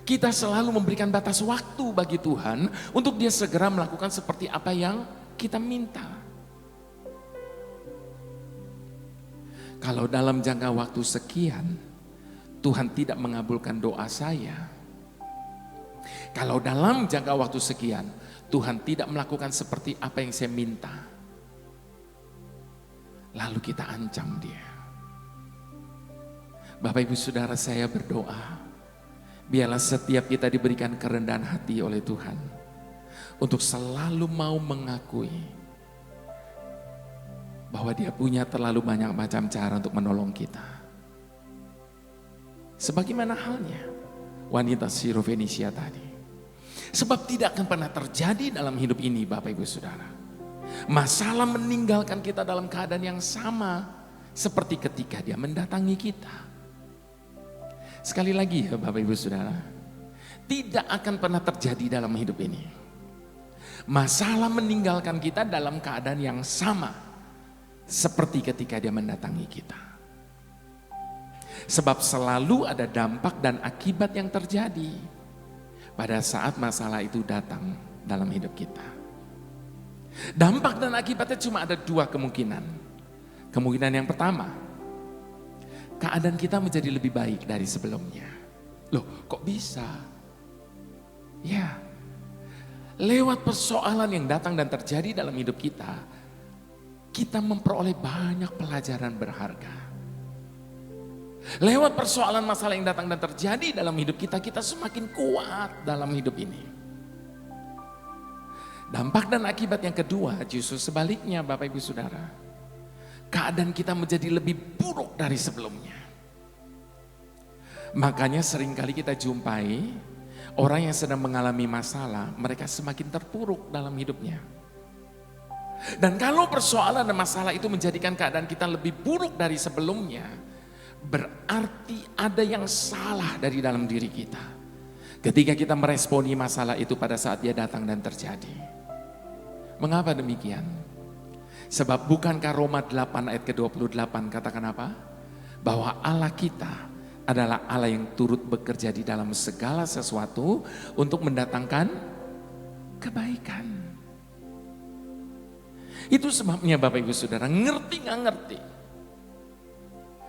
kita selalu memberikan batas waktu bagi Tuhan untuk Dia segera melakukan seperti apa yang kita minta. Kalau dalam jangka waktu sekian Tuhan tidak mengabulkan doa saya, kalau dalam jangka waktu sekian Tuhan tidak melakukan seperti apa yang saya minta, lalu kita ancam Dia. Bapak Ibu Saudara, saya berdoa, biarlah setiap kita diberikan kerendahan hati oleh Tuhan untuk selalu mau mengakui bahwa Dia punya terlalu banyak macam cara untuk menolong kita. Sebagaimana halnya wanita Sirofenisia tadi. Sebab tidak akan pernah terjadi dalam hidup ini Bapak Ibu Saudara, masalah meninggalkan kita dalam keadaan yang sama seperti ketika Dia mendatangi kita. Sekali lagi ya Bapak Ibu Saudara, tidak akan pernah terjadi dalam hidup ini. Masalah meninggalkan kita dalam keadaan yang sama seperti ketika dia mendatangi kita. Sebab selalu ada dampak dan akibat yang terjadi pada saat masalah itu datang dalam hidup kita. Dampak dan akibatnya cuma ada dua kemungkinan. Kemungkinan yang pertama, keadaan kita menjadi lebih baik dari sebelumnya. Loh, kok bisa? Ya, lewat persoalan yang datang dan terjadi dalam hidup kita, kita memperoleh banyak pelajaran berharga. Lewat persoalan masalah yang datang dan terjadi dalam hidup kita, kita semakin kuat dalam hidup ini. Dampak dan akibat yang kedua justru sebaliknya Bapak Ibu Saudara. Keadaan kita menjadi lebih buruk dari sebelumnya. Makanya seringkali kita jumpai orang yang sedang mengalami masalah, mereka semakin terpuruk dalam hidupnya. Dan kalau persoalan dan masalah itu menjadikan keadaan kita lebih buruk dari sebelumnya, berarti ada yang salah dari dalam diri kita. Ketika kita meresponi masalah itu pada saat dia datang dan terjadi. Mengapa demikian? Sebab bukankah Roma 8 ayat ke-28 katakan apa? Bahwa Allah kita adalah Allah yang turut bekerja di dalam segala sesuatu untuk mendatangkan kebaikan. Itu sebabnya Bapak Ibu Saudara, ngerti gak ngerti,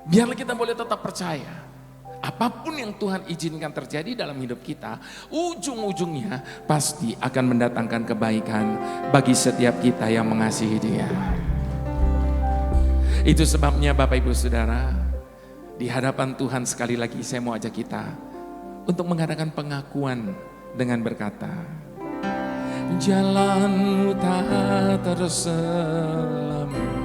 biarlah kita boleh tetap percaya. Apapun yang Tuhan izinkan terjadi dalam hidup kita, ujung-ujungnya pasti akan mendatangkan kebaikan bagi setiap kita yang mengasihi Dia. Itu sebabnya Bapak Ibu Saudara, di hadapan Tuhan sekali lagi saya mau ajak kita untuk mengadakan pengakuan dengan berkata, jalanmu tak terselami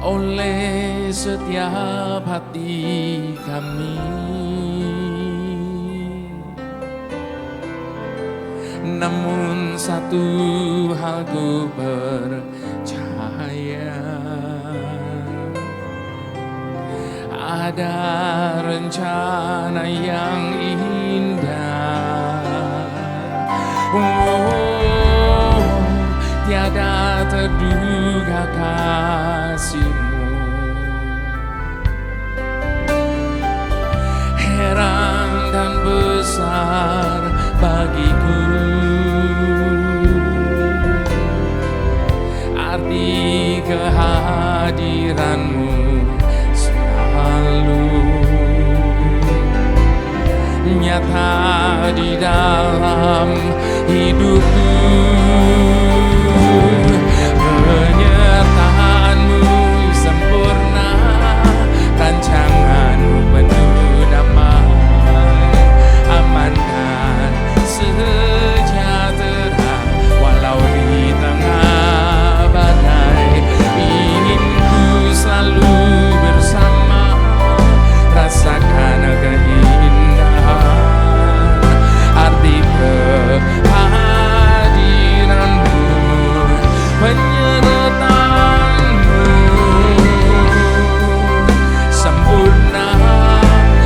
oleh setiap hati kami, namun satu hal ku percaya, ada rencana yang indah. Oh, tiada terduga kasih-Mu, heran dan besar bagiku. Arti kehadiran-Mu selalu nyata di dalam hidupku. Penyertaan-Mu sempurna, rancangan-Mu penuh damai, aman dan sejahtera walau di tengah badai. Ingin ku selalu bersama, rasakan keindahan arti kehadiran-Mu, penyertaan-Mu sempurna,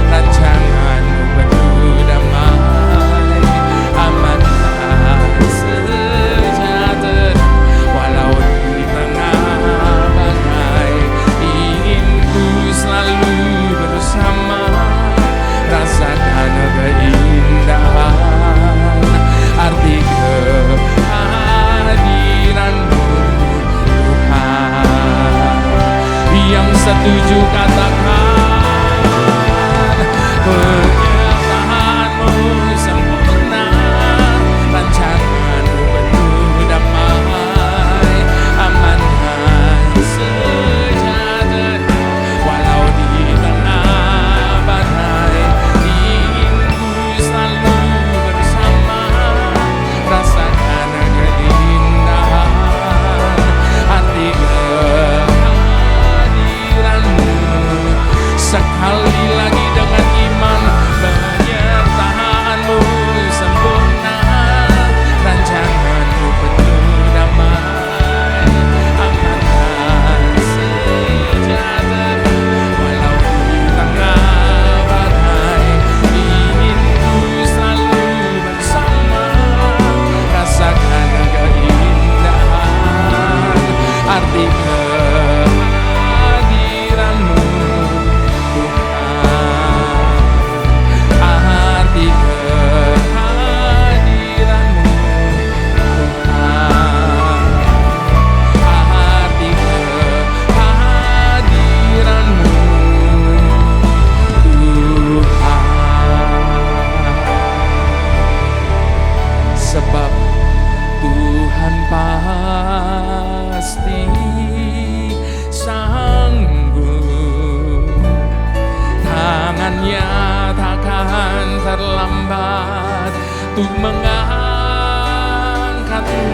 rancangan-Mu penuh damai, aman dan sejahtera walau di tengah badai. Ingin ku selalu bersama, rasakan keindahan arti kehadiran-Mu Tuhan. Yang setuju katakan, penyertaan-Mu sempurna, rancangan-Mu penuh damai, aman dan sejahtera walau di tengah badai. Ingin ku selalu bersama, rasakan keindahan arti kehadiran-Mu terlambat untuk mengangkatmu.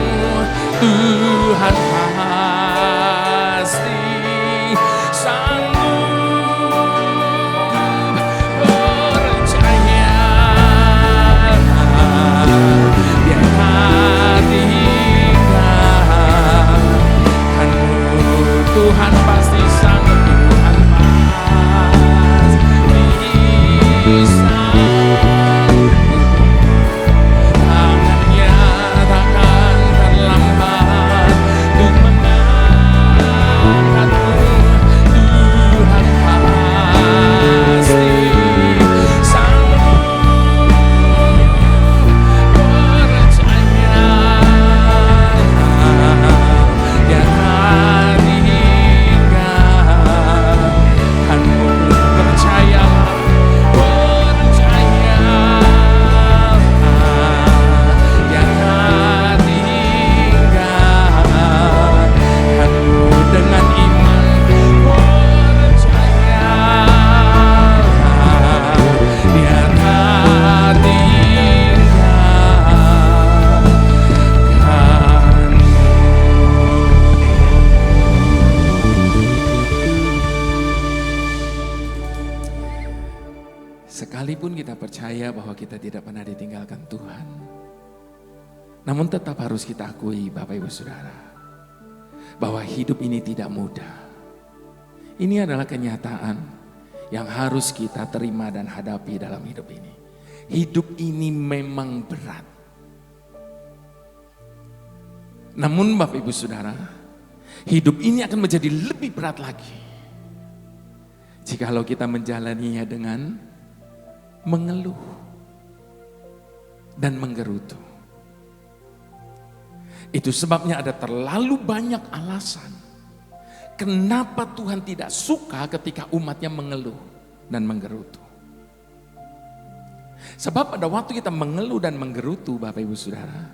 Tuhan pasti sanggup, percayalah, biarkan tinggalkanmu. Tuhan pasti sanggup, Tuhan pasti sanggup. Tangannya takkan terlambat untuk mengangkatmu. Tuhan pasti sanggup, percayalah, biarkan tinggalkanmu. Percayalah, percayalah, biarkan tinggalkanmu. Dengan iman percayalah, biarkan tinggalkanmu. Sekalipun kita percaya bahwa kita tidak pernah ditinggalkan Tuhan, namun tetap harus kita akui, Bapak Ibu Saudara, bahwa hidup ini tidak mudah. Ini adalah kenyataan yang harus kita terima dan hadapi dalam hidup ini. Hidup ini memang berat. Namun Bapak Ibu Saudara, hidup ini akan menjadi lebih berat lagi jikalau kita menjalaninya dengan mengeluh dan menggerutu. Itu sebabnya ada terlalu banyak alasan kenapa Tuhan tidak suka ketika umatnya mengeluh dan menggerutu. Sebab pada waktu kita mengeluh dan menggerutu, Bapak Ibu Saudara,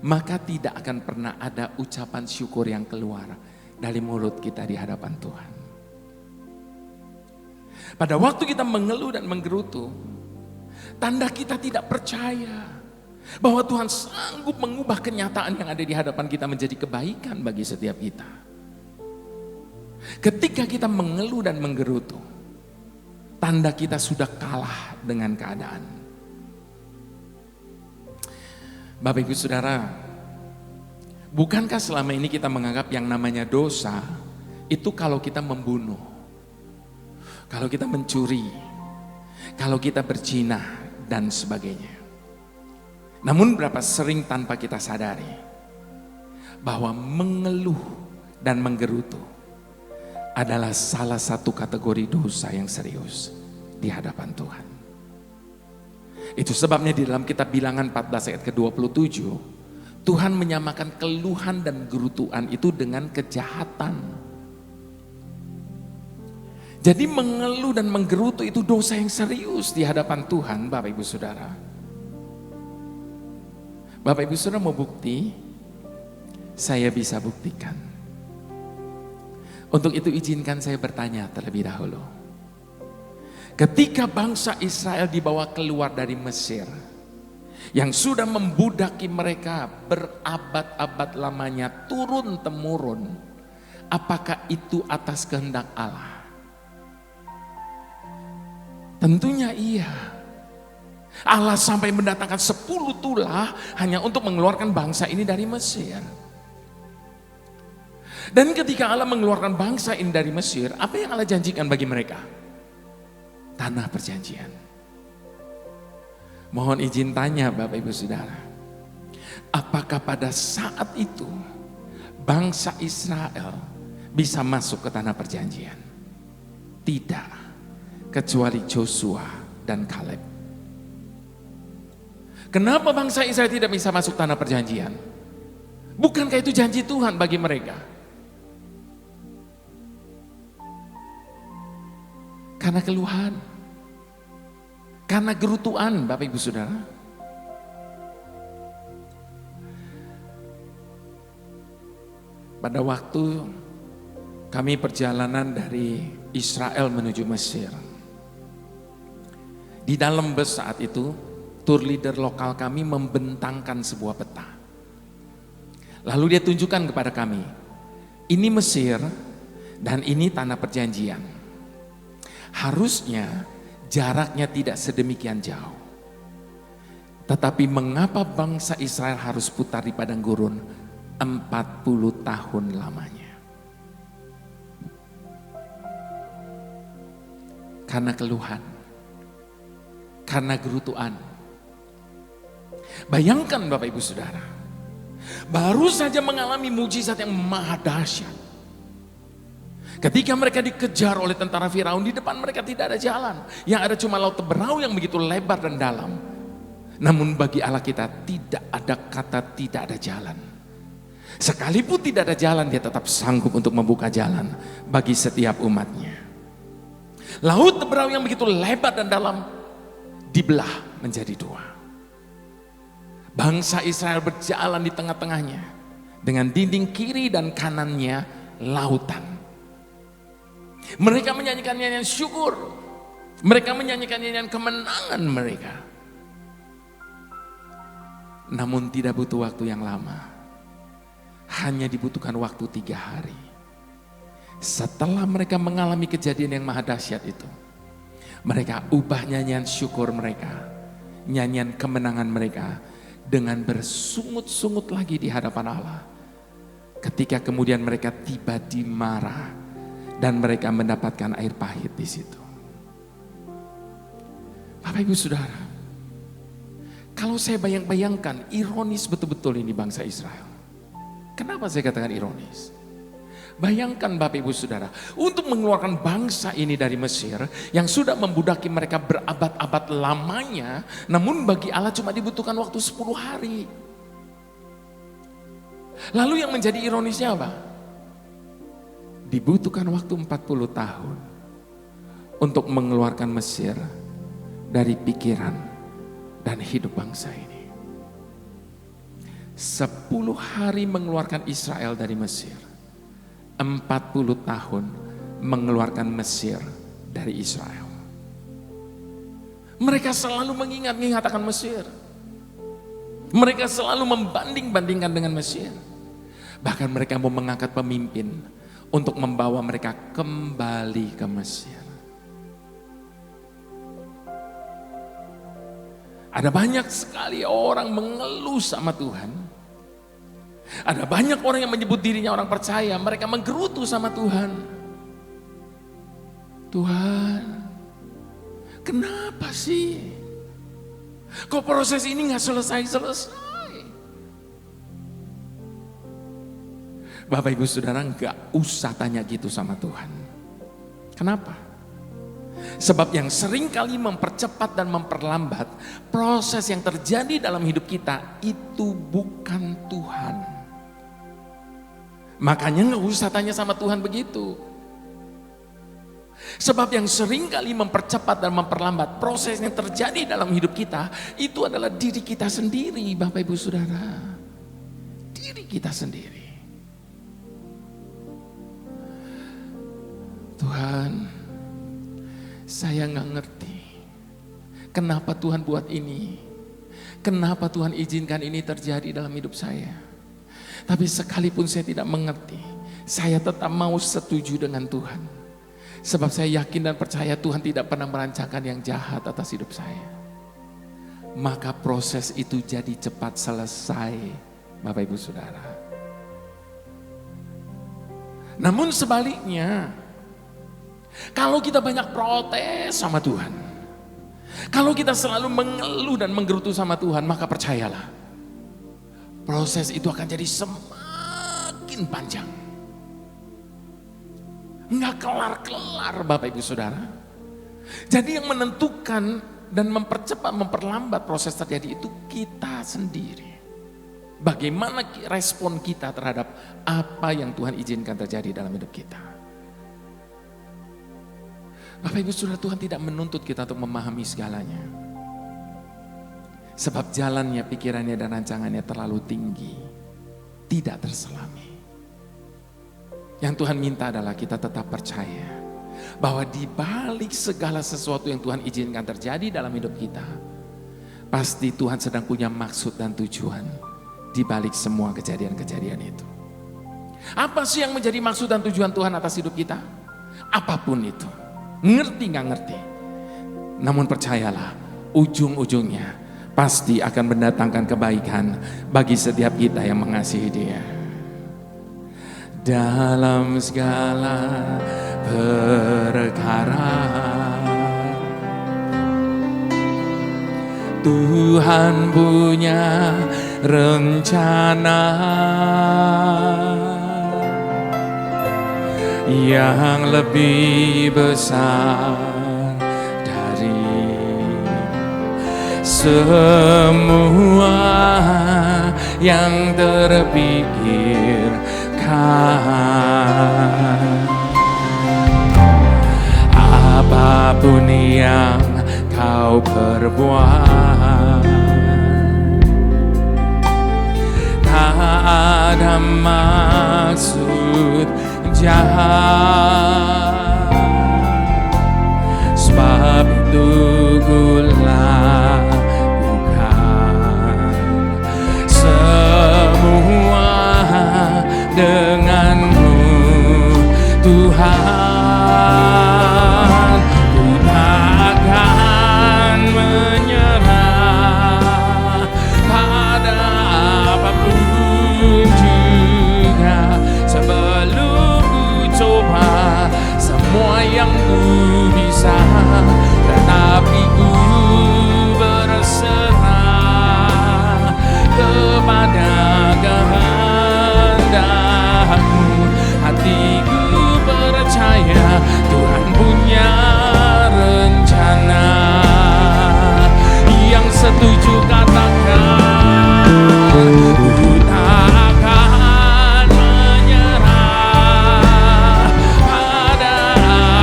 maka tidak akan pernah ada ucapan syukur yang keluar dari mulut kita di hadapan Tuhan. Pada waktu kita mengeluh dan menggerutu, tanda kita tidak percaya bahwa Tuhan sanggup mengubah kenyataan yang ada di hadapan kita menjadi kebaikan bagi setiap kita. Ketika kita mengeluh dan menggerutu, tanda kita sudah kalah dengan keadaan. Bapak Ibu Saudara, bukankah selama ini kita menganggap yang namanya dosa itu kalau kita membunuh, kalau kita mencuri, kalau kita berzina dan sebagainya. Namun berapa sering tanpa kita sadari bahwa mengeluh dan menggerutu adalah salah satu kategori dosa yang serius di hadapan Tuhan. Itu sebabnya di dalam kitab Bilangan 14 ayat ke-27, Tuhan menyamakan keluhan dan gerutuan itu dengan kejahatan. Jadi mengeluh dan menggerutu itu dosa yang serius di hadapan Tuhan, Bapak Ibu Saudara. Bapak Ibu Saudara mau bukti? Saya bisa buktikan. Untuk itu izinkan saya bertanya terlebih dahulu. Ketika bangsa Israel dibawa keluar dari Mesir, yang sudah membudaki mereka berabad-abad lamanya turun-temurun, apakah itu atas kehendak Allah? Tentunya iya. Allah sampai mendatangkan 10 tulah hanya untuk mengeluarkan bangsa ini dari Mesir. Dan ketika Allah mengeluarkan bangsa ini dari Mesir, apa yang Allah janjikan bagi mereka? Tanah perjanjian. Mohon izin tanya Bapak Ibu Saudara, apakah pada saat itu bangsa Israel bisa masuk ke tanah perjanjian? Tidak, kecuali Joshua dan Kaleb. Kenapa bangsa Israel tidak bisa masuk tanah perjanjian? Bukankah itu janji Tuhan bagi mereka? Karena keluhan, karena gerutuan, Bapak Ibu Saudara. Pada waktu kami perjalanan dari Israel menuju Mesir, Di dalam bus saat itu, tour leader lokal kami membentangkan sebuah peta. Lalu dia tunjukkan kepada kami, ini Mesir dan ini tanah perjanjian. Harusnya jaraknya tidak sedemikian jauh. Tetapi mengapa bangsa Israel harus putar di padang gurun 40 tahun lamanya? Karena keluhan, karena gerutuan. Bayangkan Bapak Ibu Saudara, baru saja mengalami mujizat yang maha dahsyat. Ketika mereka dikejar oleh tentara Firaun, di depan mereka tidak ada jalan. Yang ada cuma laut Teberau yang begitu lebar dan dalam. Namun bagi Allah kita tidak ada kata tidak ada jalan. Sekalipun tidak ada jalan, dia tetap sanggup untuk membuka jalan bagi setiap umatnya. Laut Teberau yang begitu lebar dan dalam dibelah menjadi dua. Bangsa Israel berjalan di tengah-tengahnya dengan dinding kiri dan kanannya lautan. Mereka menyanyikan nyanyian syukur. Mereka menyanyikan nyanyian kemenangan mereka. Namun tidak butuh waktu yang lama. Hanya dibutuhkan waktu 3 hari. Setelah mereka mengalami kejadian yang maha dahsyat itu, mereka ubah nyanyian syukur mereka, nyanyian kemenangan mereka dengan bersungut-sungut lagi di hadapan Allah. Ketika kemudian mereka tiba di Marah dan mereka mendapatkan air pahit di situ. Bapak Ibu Saudara, kalau saya bayangkan, ironis betul-betul ini bangsa Israel. Kenapa saya katakan ironis? Bayangkan Bapak Ibu Saudara, untuk mengeluarkan bangsa ini dari Mesir yang sudah membudaki mereka berabad-abad lamanya, namun bagi Allah cuma dibutuhkan waktu 10 hari. Lalu yang menjadi ironisnya apa? Dibutuhkan waktu 40 tahun untuk mengeluarkan Mesir dari pikiran dan hidup bangsa ini. 10 hari mengeluarkan Israel dari Mesir. 40 tahun mengeluarkan Mesir dari Israel. Mereka selalu mengingat akan Mesir. Mereka selalu membanding-bandingkan dengan Mesir. Bahkan mereka mau mengangkat pemimpin untuk membawa mereka kembali ke Mesir. Ada banyak sekali orang mengeluh sama Tuhan. Ada banyak orang yang menyebut dirinya orang percaya, mereka menggerutu sama Tuhan. Tuhan, kenapa sih? Kok proses ini gak selesai-selesai? Bapak Ibu Saudara, gak usah tanya gitu sama Tuhan. Kenapa? Sebab yang sering kali mempercepat dan memperlambat proses yang terjadi dalam hidup kita itu bukan Tuhan. Makanya gak usah tanya sama Tuhan begitu. Sebab yang sering kali mempercepat dan memperlambat proses yang terjadi dalam hidup kita itu adalah diri kita sendiri, Bapak Ibu Saudara. Diri kita sendiri. Tuhan, saya gak ngerti kenapa Tuhan buat ini, kenapa Tuhan izinkan ini terjadi dalam hidup saya. Tapi sekalipun saya tidak mengerti, saya tetap mau setuju dengan Tuhan. Sebab saya yakin dan percaya Tuhan tidak pernah merancangkan yang jahat atas hidup saya. Maka proses itu jadi cepat selesai, Bapak Ibu Saudara. Namun sebaliknya, kalau kita banyak protes sama Tuhan, kalau kita selalu mengeluh dan menggerutu sama Tuhan, maka percayalah, proses itu akan jadi semakin panjang. Nggak kelar-kelar Bapak Ibu Saudara. Jadi yang menentukan dan mempercepat, memperlambat proses terjadi itu kita sendiri. Bagaimana respon kita terhadap apa yang Tuhan izinkan terjadi dalam hidup kita. Bapak Ibu Saudara, Tuhan tidak menuntut kita untuk memahami segalanya. Sebab jalannya, pikirannya dan rancangannya terlalu tinggi. Tidak terselami. Yang Tuhan minta adalah kita tetap percaya bahwa di balik segala sesuatu yang Tuhan izinkan terjadi dalam hidup kita, pasti Tuhan sedang punya maksud dan tujuan di balik semua kejadian-kejadian itu. Apa sih yang menjadi maksud dan tujuan Tuhan atas hidup kita? Apapun itu, ngerti gak ngerti, namun percayalah, ujung-ujungnya pasti akan mendatangkan kebaikan bagi setiap kita yang mengasihi Dia. Dalam segala perkara Tuhan punya rencana yang lebih besar dari semua yang terpikirkan. Apapun yang kau perbuat, tak ada maksud jahat, sebab itu ku lakukan semua denganmu Tuhan. Ku takkan menyerah pada apapun juga, sebelum ku coba semua yang ku bisa, tetapi ku berserah kepada kehendakmu. Hatiku percaya Tuhan punya rencana. Yang setuju katakan, ku takkan menyerah pada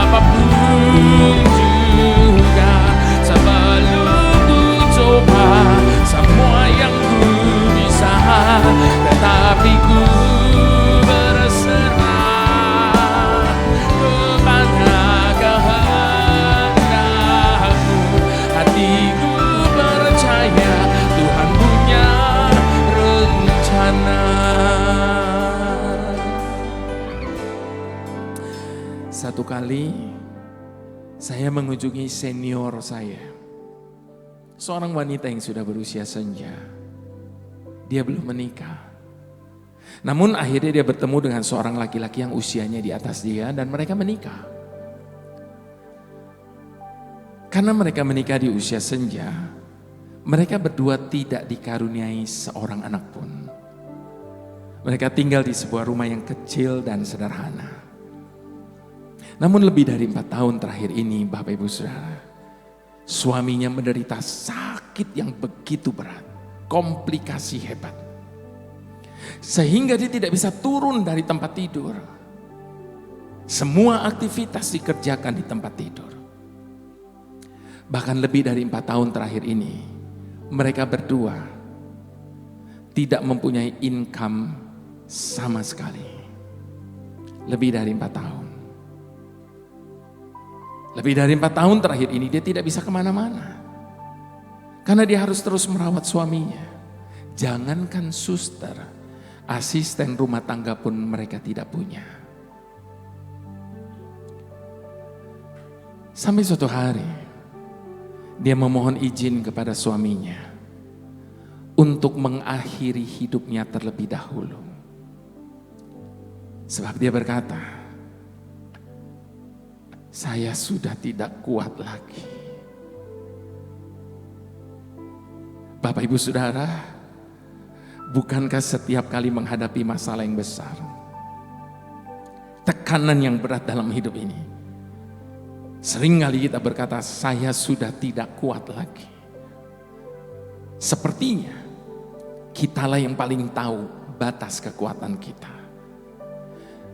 apapun juga, sebelum ku coba semua yang ku bisa, tetapi ku berserah kepada kehendakmu. Hatiku percaya Tuhan punya rencana. Satu kali saya mengunjungi senior saya, seorang wanita yang sudah berusia senja. Dia belum menikah. Namun akhirnya dia bertemu dengan seorang laki-laki yang usianya di atas dia dan mereka menikah. Karena mereka menikah di usia senja, mereka berdua tidak dikaruniai seorang anak pun. Mereka tinggal di sebuah rumah yang kecil dan sederhana. Namun lebih dari 4 tahun terakhir ini, Bapak Ibu Saudara, suaminya menderita sakit yang begitu berat, komplikasi hebat. Sehingga dia tidak bisa turun dari tempat tidur. Semua aktivitas dikerjakan di tempat tidur. Bahkan lebih dari 4 tahun terakhir ini, mereka berdua tidak mempunyai income sama sekali. Lebih dari 4 tahun. Lebih dari 4 tahun terakhir ini dia tidak bisa kemana-mana. Karena dia harus terus merawat suaminya. Jangankan suster, asisten rumah tangga pun mereka tidak punya. Sampai suatu hari, dia memohon izin kepada suaminya untuk mengakhiri hidupnya terlebih dahulu. Sebab dia berkata, saya sudah tidak kuat lagi. Bapak Ibu Saudara, bukankah setiap kali menghadapi masalah yang besar, tekanan yang berat dalam hidup ini, seringkali kita berkata, saya sudah tidak kuat lagi. Sepertinya kitalah yang paling tahu batas kekuatan kita.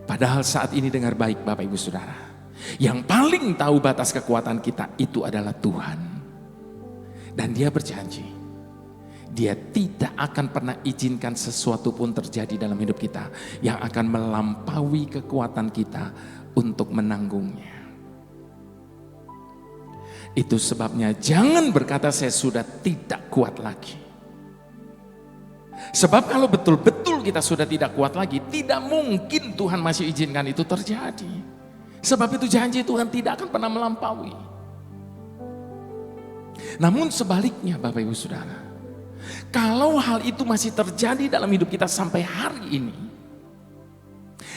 Padahal saat ini dengar baik Bapak Ibu Saudara, yang paling tahu batas kekuatan kita itu adalah Tuhan. Dan Dia berjanji, Dia tidak akan pernah izinkan sesuatu pun terjadi dalam hidup kita yang akan melampaui kekuatan kita untuk menanggungnya. Itu sebabnya jangan berkata saya sudah tidak kuat lagi. Sebab kalau betul-betul kita sudah tidak kuat lagi, tidak mungkin Tuhan masih izinkan itu terjadi. Sebab itu janji Tuhan tidak akan pernah melampaui. Namun sebaliknya Bapak Ibu Saudara, kalau hal itu masih terjadi dalam hidup kita sampai hari ini,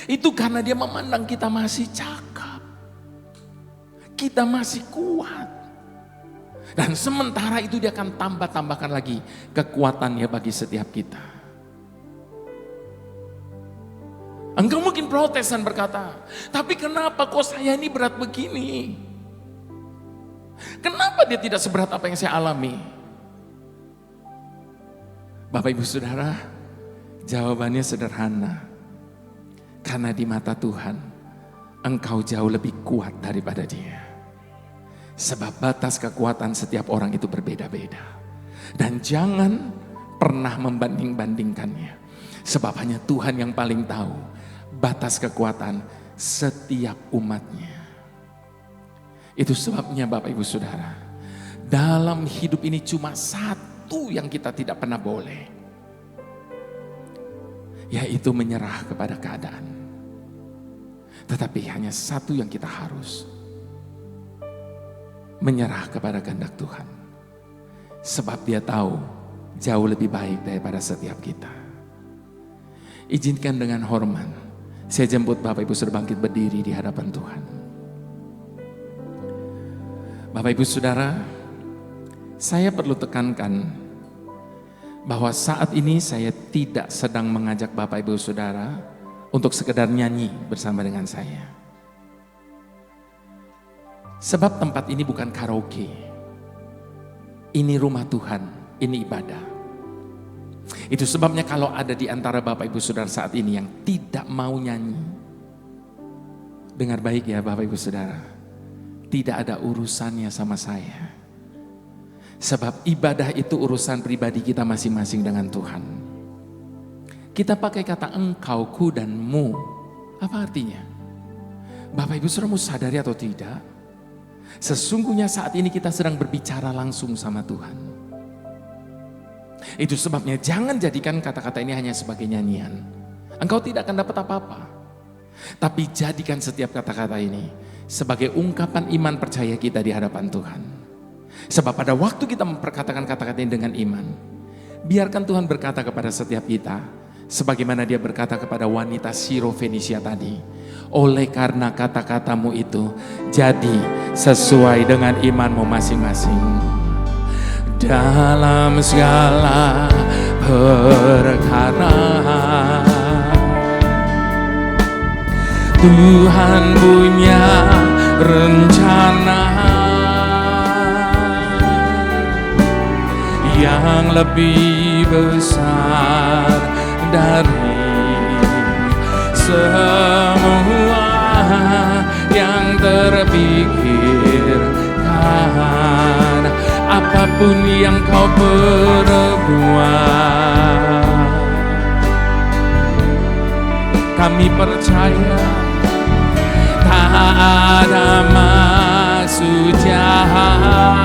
itu karena dia memandang kita masih cakap, kita masih kuat. Dan sementara itu dia akan tambahkan lagi kekuatannya bagi setiap kita. Engkau mungkin protes dan berkata, tapi kenapa kok saya ini berat begini? Kenapa dia tidak seberat apa yang saya alami? Bapak Ibu Saudara, jawabannya sederhana. Karena di mata Tuhan, engkau jauh lebih kuat daripada dia. Sebab batas kekuatan setiap orang itu berbeda-beda. Dan jangan pernah membanding-bandingkannya. Sebab hanya Tuhan yang paling tahu batas kekuatan setiap umatnya. Itu sebabnya Bapak Ibu Saudara, dalam hidup ini cuma satu yang kita tidak pernah boleh. Yaitu menyerah kepada keadaan. Tetapi hanya satu yang kita harus, menyerah kepada kehendak Tuhan. Sebab dia tahu jauh lebih baik daripada setiap kita. Izinkan dengan hormat, saya jemput Bapak Ibu Saudara bangkit berdiri di hadapan Tuhan. Bapak Ibu Saudara, saya perlu tekankan bahwa saat ini saya tidak sedang mengajak Bapak Ibu Saudara untuk sekedar nyanyi bersama dengan saya. Sebab tempat ini bukan karaoke. Ini rumah Tuhan, ini ibadah. Itu sebabnya kalau ada di antara Bapak Ibu Saudara saat ini yang tidak mau nyanyi, dengar baik ya Bapak Ibu Saudara, tidak ada urusannya sama saya. Sebab ibadah itu urusan pribadi kita masing-masing dengan Tuhan. Kita pakai kata engkau, ku, dan mu. Apa artinya? Bapak Ibu Saudara mau sadari atau tidak? Sesungguhnya saat ini kita sedang berbicara langsung sama Tuhan. Itu sebabnya jangan jadikan kata-kata ini hanya sebagai nyanyian. Engkau tidak akan dapat apa-apa. Tapi jadikan setiap kata-kata ini sebagai ungkapan iman percaya kita di hadapan Tuhan. Sebab pada waktu kita memperkatakan kata-kata ini dengan iman, biarkan Tuhan berkata kepada setiap kita, sebagaimana dia berkata kepada wanita Siro Fenisia tadi, oleh karena kata-katamu itu jadi sesuai dengan imanmu masing-masing. Dalam segala perkara Tuhan punya rencana yang lebih besar dari semua yang terpikirkan. Apapun yang kau perbuat, kami percaya tak ada maksud jahat.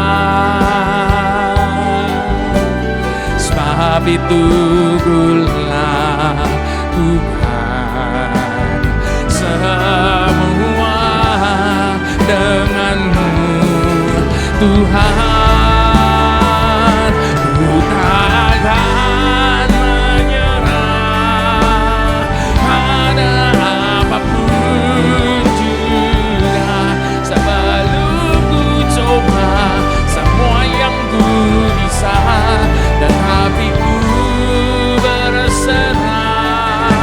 Sebab itu ku lakukan semua denganmu Tuhan. Ku takkan menyerah pada apapun juga, sebelum ku coba semua yang ku bisa dan hatiku berserah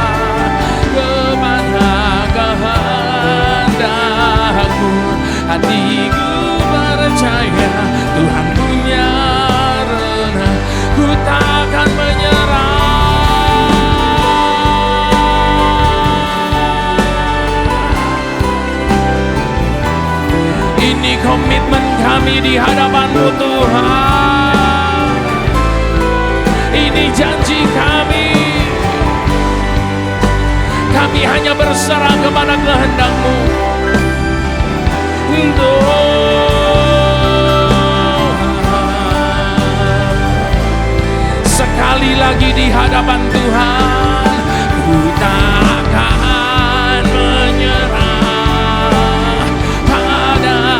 kepada kehendakmu. Hatiku percaya Tuhan punya rencana, ku takkan menyerah. Ini komitmen kami di hadapan-Mu Tuhan. Ini janji kami. Kami hanya berserah kepada kehendak-Mu. hadapan Tuhan, ku takkan menyerah pada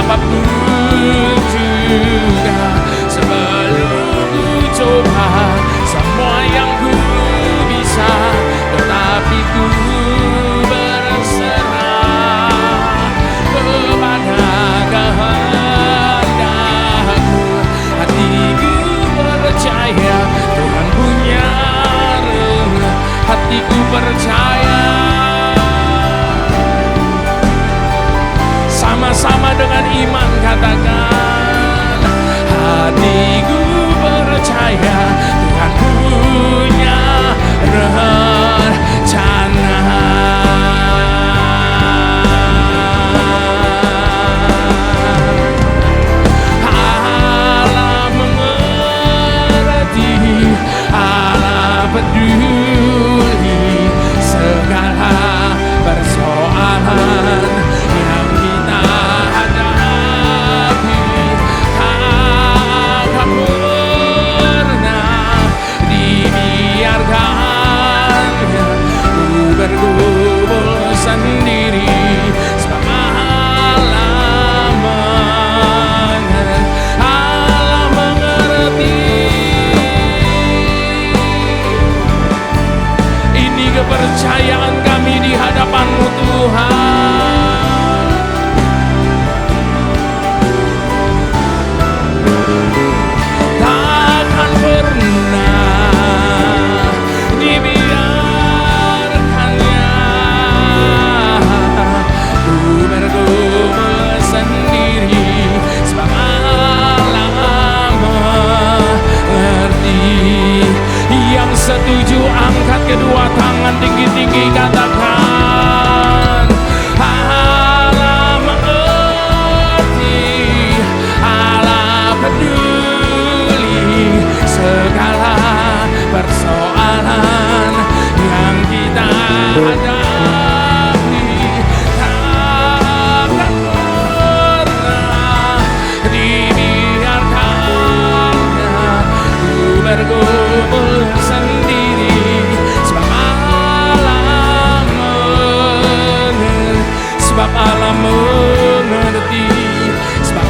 apapun juga. Sebelum ku coba semua yang ku bisa, tetapi ku berserah kepada kehendak-Mu. Hatiku percaya Tuhan punya rencana, hatiku percaya. Sama-sama dengan iman katakan, hatiku percaya Tuhan punya rencana. Allah mengerti, Allah peduli segala persoalan yang kita hadapi. Kau tak pernah dibiarkan ku bergumul sendiri, sebab Allah mengerti. Ini kepercayaan kami di hadapan-Mu Tuhan. Takkan pernah dibiarkannya ku bergumul sendiri, sebab Allah mengerti. Yang setuju angkat kedua tangan tinggi-tinggi, katakan, Allah mengerti, Allah peduli segala persoalan yang kita hadapi. Takkan pernah dibiarkannya ku bergumul sendiri, sebab Allah mengerti, sebab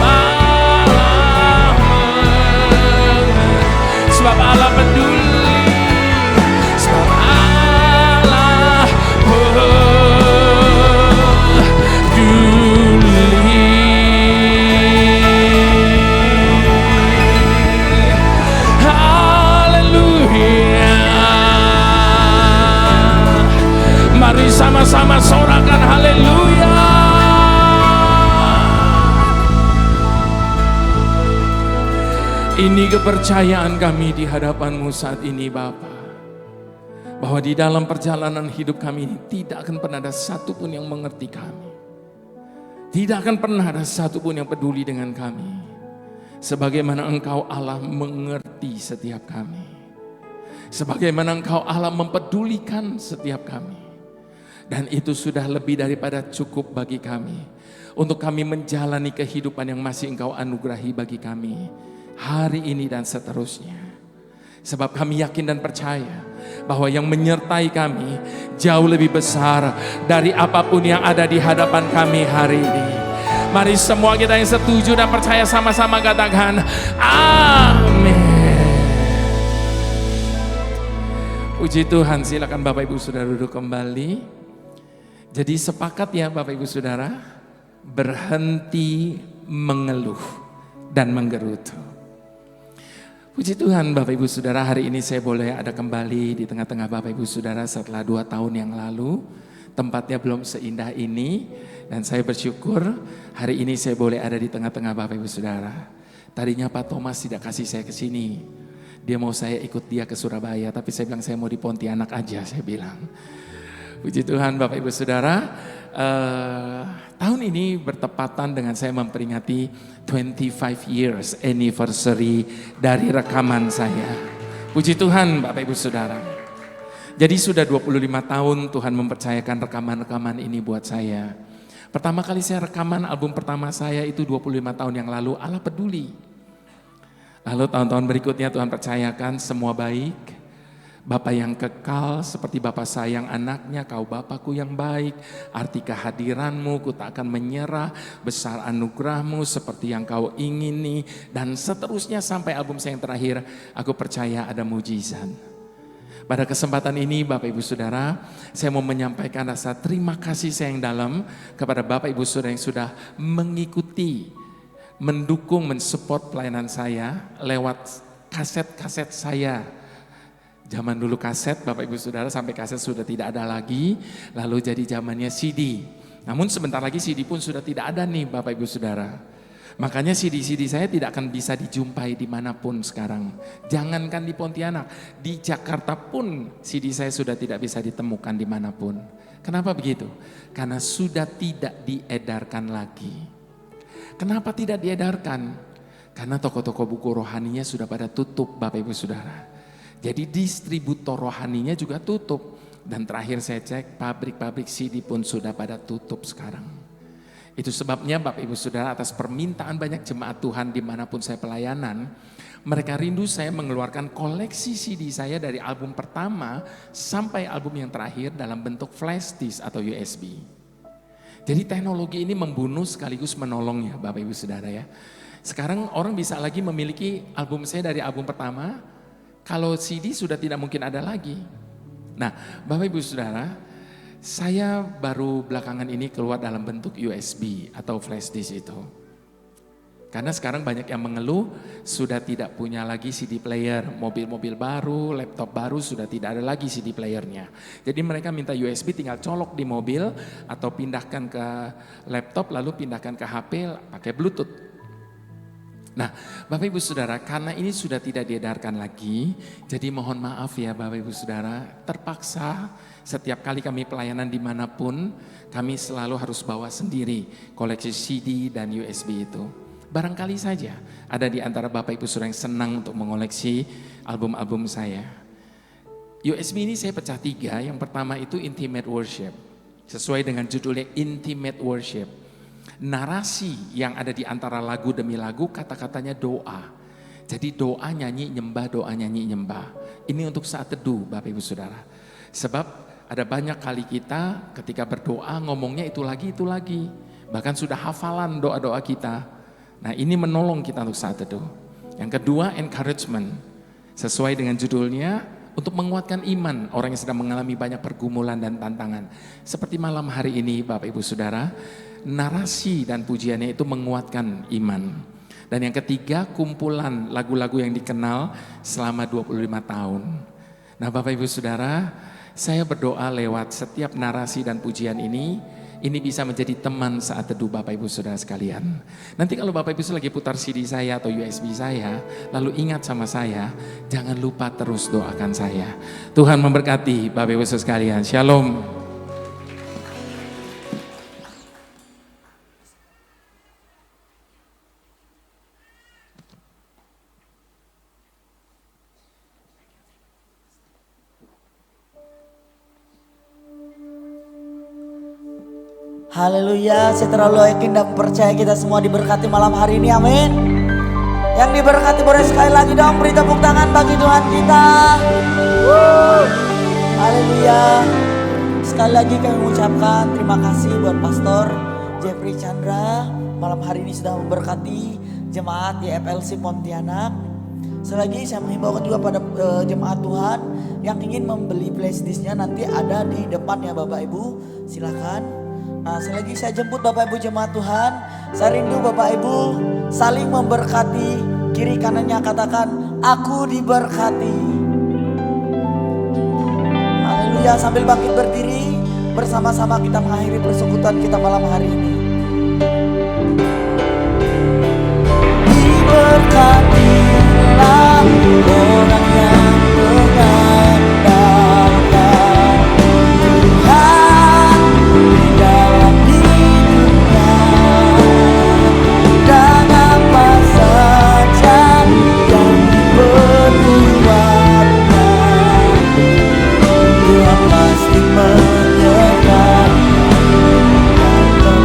Allah peduli, sebab Allah peduli. Haleluya. Mari sama-sama sorakan haleluya. Ini kepercayaan kami di hadapan-Mu saat ini Bapa, bahwa di dalam perjalanan hidup kami ini tidak akan pernah ada satupun yang mengerti kami. Tidak akan pernah ada satupun yang peduli dengan kami, sebagaimana Engkau Allah mengerti setiap kami, sebagaimana Engkau Allah mempedulikan setiap kami. Dan itu sudah lebih daripada cukup bagi kami, untuk kami menjalani kehidupan yang masih Engkau anugerahi bagi kami hari ini dan seterusnya. Sebab kami yakin dan percaya bahwa yang menyertai kami jauh lebih besar dari apapun yang ada di hadapan kami hari ini. Mari semua kita yang setuju dan percaya sama-sama katakan amin. Puji Tuhan, silakan Bapak Ibu Saudara duduk kembali. Jadi sepakat ya Bapak Ibu Saudara, berhenti mengeluh dan menggerutu. Puji Tuhan Bapak Ibu Saudara, hari ini saya boleh ada kembali di tengah-tengah Bapak Ibu Saudara setelah 2 tahun yang lalu. Tempatnya belum seindah ini dan saya bersyukur hari ini saya boleh ada di tengah-tengah Bapak Ibu Saudara. Tadinya Pak Thomas tidak kasih saya ke sini. Dia mau saya ikut dia ke Surabaya, tapi saya bilang saya mau di Pontianak aja, saya bilang. Puji Tuhan Bapak Ibu Saudara, tahun ini bertepatan dengan saya memperingati 25 years anniversary dari rekaman saya. Puji Tuhan Bapak Ibu Saudara. Jadi sudah 25 tahun Tuhan mempercayakan rekaman-rekaman ini buat saya. Pertama kali saya rekaman album pertama saya itu 25 tahun yang lalu, Allah Peduli. Lalu tahun-tahun berikutnya Tuhan percayakan Semua Baik, Bapa yang kekal seperti Bapa sayang anaknya, Kau Bapakku yang baik, arti kehadiranmu, ku tak akan menyerah, besar anugerahmu seperti yang Kau ingini, dan seterusnya sampai album saya yang terakhir, aku percaya ada mujizat. Pada kesempatan ini Bapak Ibu Saudara, saya mau menyampaikan rasa terima kasih saya yang dalam kepada Bapak Ibu Saudara yang sudah mengikuti, mendukung, mensupport pelayanan saya lewat kaset-kaset saya. Zaman dulu kaset Bapak Ibu Saudara, sampai kaset sudah tidak ada lagi, lalu jadi zamannya CD. Namun sebentar lagi CD pun sudah tidak ada nih Bapak Ibu Saudara. Makanya CD-CD saya tidak akan bisa dijumpai dimanapun sekarang. Jangankan di Pontianak, di Jakarta pun CD saya sudah tidak bisa ditemukan dimanapun. Kenapa begitu? Karena sudah tidak diedarkan lagi. Kenapa tidak diedarkan? Karena toko-toko buku rohaninya sudah pada tutup Bapak Ibu Saudara. Jadi distributor rohaninya juga tutup. Dan terakhir saya cek, pabrik-pabrik CD pun sudah pada tutup sekarang. Itu sebabnya Bapak Ibu Saudara, atas permintaan banyak jemaat Tuhan dimanapun saya pelayanan, mereka rindu saya mengeluarkan koleksi CD saya dari album pertama sampai album yang terakhir dalam bentuk flash disk atau USB. Jadi teknologi ini membunuh sekaligus menolong ya Bapak Ibu Saudara ya. Sekarang orang bisa lagi memiliki album saya dari album pertama, kalau CD sudah tidak mungkin ada lagi. Nah, Bapak Ibu Saudara, saya baru belakangan ini keluar dalam bentuk USB atau flash disk itu. Karena sekarang banyak yang mengeluh sudah tidak punya lagi CD player. Mobil-mobil baru, laptop baru sudah tidak ada lagi CD playernya. Jadi mereka minta USB tinggal colok di mobil atau pindahkan ke laptop lalu pindahkan ke HP pakai Bluetooth. Nah, Bapak Ibu Saudara, karena ini sudah tidak diedarkan lagi, jadi mohon maaf ya Bapak Ibu Saudara, terpaksa setiap kali kami pelayanan dimanapun, kami selalu harus bawa sendiri koleksi CD dan USB itu. Barangkali saja ada di antara Bapak Ibu Saudara yang senang untuk mengoleksi album-album saya. USB ini saya pecah 3, yang pertama itu Intimate Worship, sesuai dengan judulnya Intimate Worship. Narasi yang ada di antara lagu demi lagu kata-katanya doa. Jadi doa nyanyi nyembah, doa nyanyi nyembah. Ini untuk saat teduh Bapak Ibu Saudara. Sebab ada banyak kali kita ketika berdoa ngomongnya itu lagi. Bahkan sudah hafalan doa-doa kita. Nah ini menolong kita untuk saat teduh. Yang kedua encouragement. Sesuai dengan judulnya untuk menguatkan iman orang yang sedang mengalami banyak pergumulan dan tantangan. Seperti malam hari ini Bapak Ibu Saudara. Narasi dan pujiannya itu menguatkan iman. Dan yang ketiga kumpulan lagu-lagu yang dikenal selama 25 tahun. Nah Bapak Ibu Saudara, saya berdoa lewat setiap narasi dan pujian ini bisa menjadi teman saat teduh Bapak Ibu Saudara sekalian. Nanti kalau Bapak Ibu Saudara lagi putar CD saya atau USB saya, lalu ingat sama saya, jangan lupa terus doakan saya. Tuhan memberkati Bapak Ibu Saudara sekalian. Shalom. Haleluya, saya terlalu yakin dan percaya kita semua diberkati malam hari ini, amin. Yang diberkati boleh sekali lagi dong beri tepuk tangan bagi Tuhan kita. Haleluya. Sekali lagi kami mengucapkan terima kasih buat Pastor Jeffrey Chandra. Malam hari ini sudah memberkati jemaat di FLC Pontianak. Selagi saya menghimbaukan juga pada jemaat Tuhan yang ingin membeli flash disknya, nanti ada di depan ya Bapak Ibu, silakan. Nah, selagi saya jemput Bapak Ibu jemaat Tuhan, saya rindu Bapak Ibu saling memberkati, kiri kanannya katakan, aku diberkati. Haleluya, sambil bangkit berdiri, bersama-sama kita mengakhiri persekutuan kita malam hari ini. Diberkatilah orang yang mengandalkan Tuhan di dalam hidupnya, dan apa saja yang diperbuatnya, Tuhan pasti menyertai dan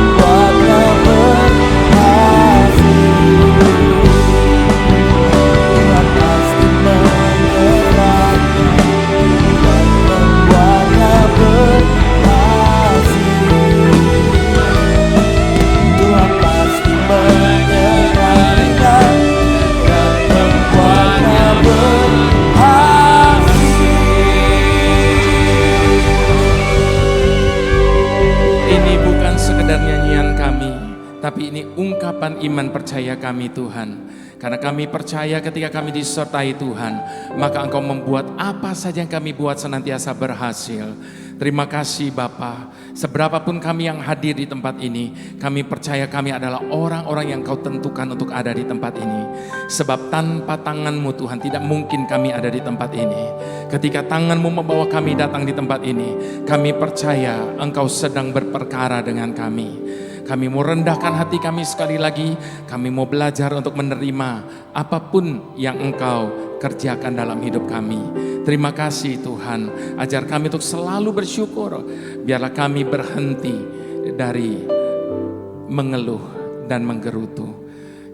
tapi ini ungkapan iman percaya kami Tuhan. Karena kami percaya ketika kami disertai Tuhan, maka Engkau membuat apa saja yang kami buat senantiasa berhasil. Terima kasih Bapa. Seberapapun kami yang hadir di tempat ini, kami percaya kami adalah orang-orang yang Kau tentukan untuk ada di tempat ini. Sebab tanpa tangan-Mu Tuhan, tidak mungkin kami ada di tempat ini. Ketika tangan-Mu membawa kami datang di tempat ini, kami percaya Engkau sedang berperkara dengan kami. Kami mau rendahkan hati kami sekali lagi. Kami mau belajar untuk menerima apapun yang Engkau kerjakan dalam hidup kami. Terima kasih Tuhan. Ajar kami untuk selalu bersyukur. Biarlah kami berhenti dari mengeluh dan menggerutu,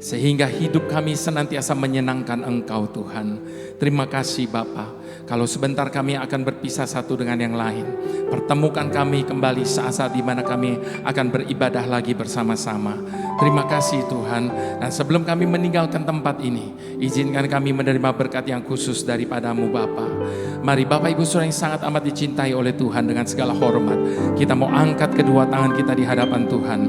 sehingga hidup kami senantiasa menyenangkan Engkau Tuhan. Terima kasih Bapa. Kalau sebentar kami akan berpisah satu dengan yang lain, pertemukan kami kembali saat-saat di mana kami akan beribadah lagi bersama-sama. Terima kasih Tuhan. Dan sebelum kami meninggalkan tempat ini, izinkan kami menerima berkat yang khusus daripada-Mu Bapa. Mari Bapak Ibu Saudara yang sangat amat dicintai oleh Tuhan, dengan segala hormat kita mau angkat kedua tangan kita di hadapan Tuhan.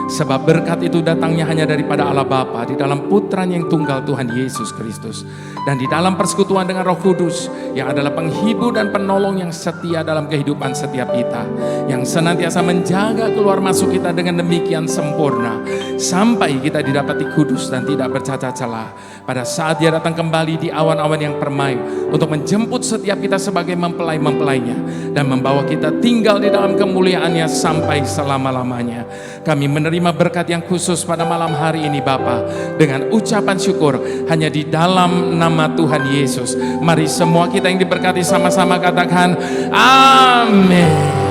Sebab berkat itu datangnya hanya daripada Allah Bapa, di dalam Putranya yang tunggal Tuhan Yesus Kristus, dan di dalam persekutuan dengan Roh Kudus yang adalah penghibur dan penolong yang setia dalam kehidupan setiap kita, yang senantiasa menjaga keluar masuk kita dengan demikian sempurna sampai kita didapati kudus dan tidak bercacat celah pada saat Dia datang kembali di awan-awan yang permai untuk menjemput setiap kita sebagai mempelai-mempelainya dan membawa kita tinggal di dalam kemuliaannya sampai selama-lamanya. Kami menerima berkat yang khusus pada malam hari ini Bapa, dengan ucapan syukur hanya di dalam nama Tuhan Yesus. Mari semua kita yang diberkati sama-sama katakan amin.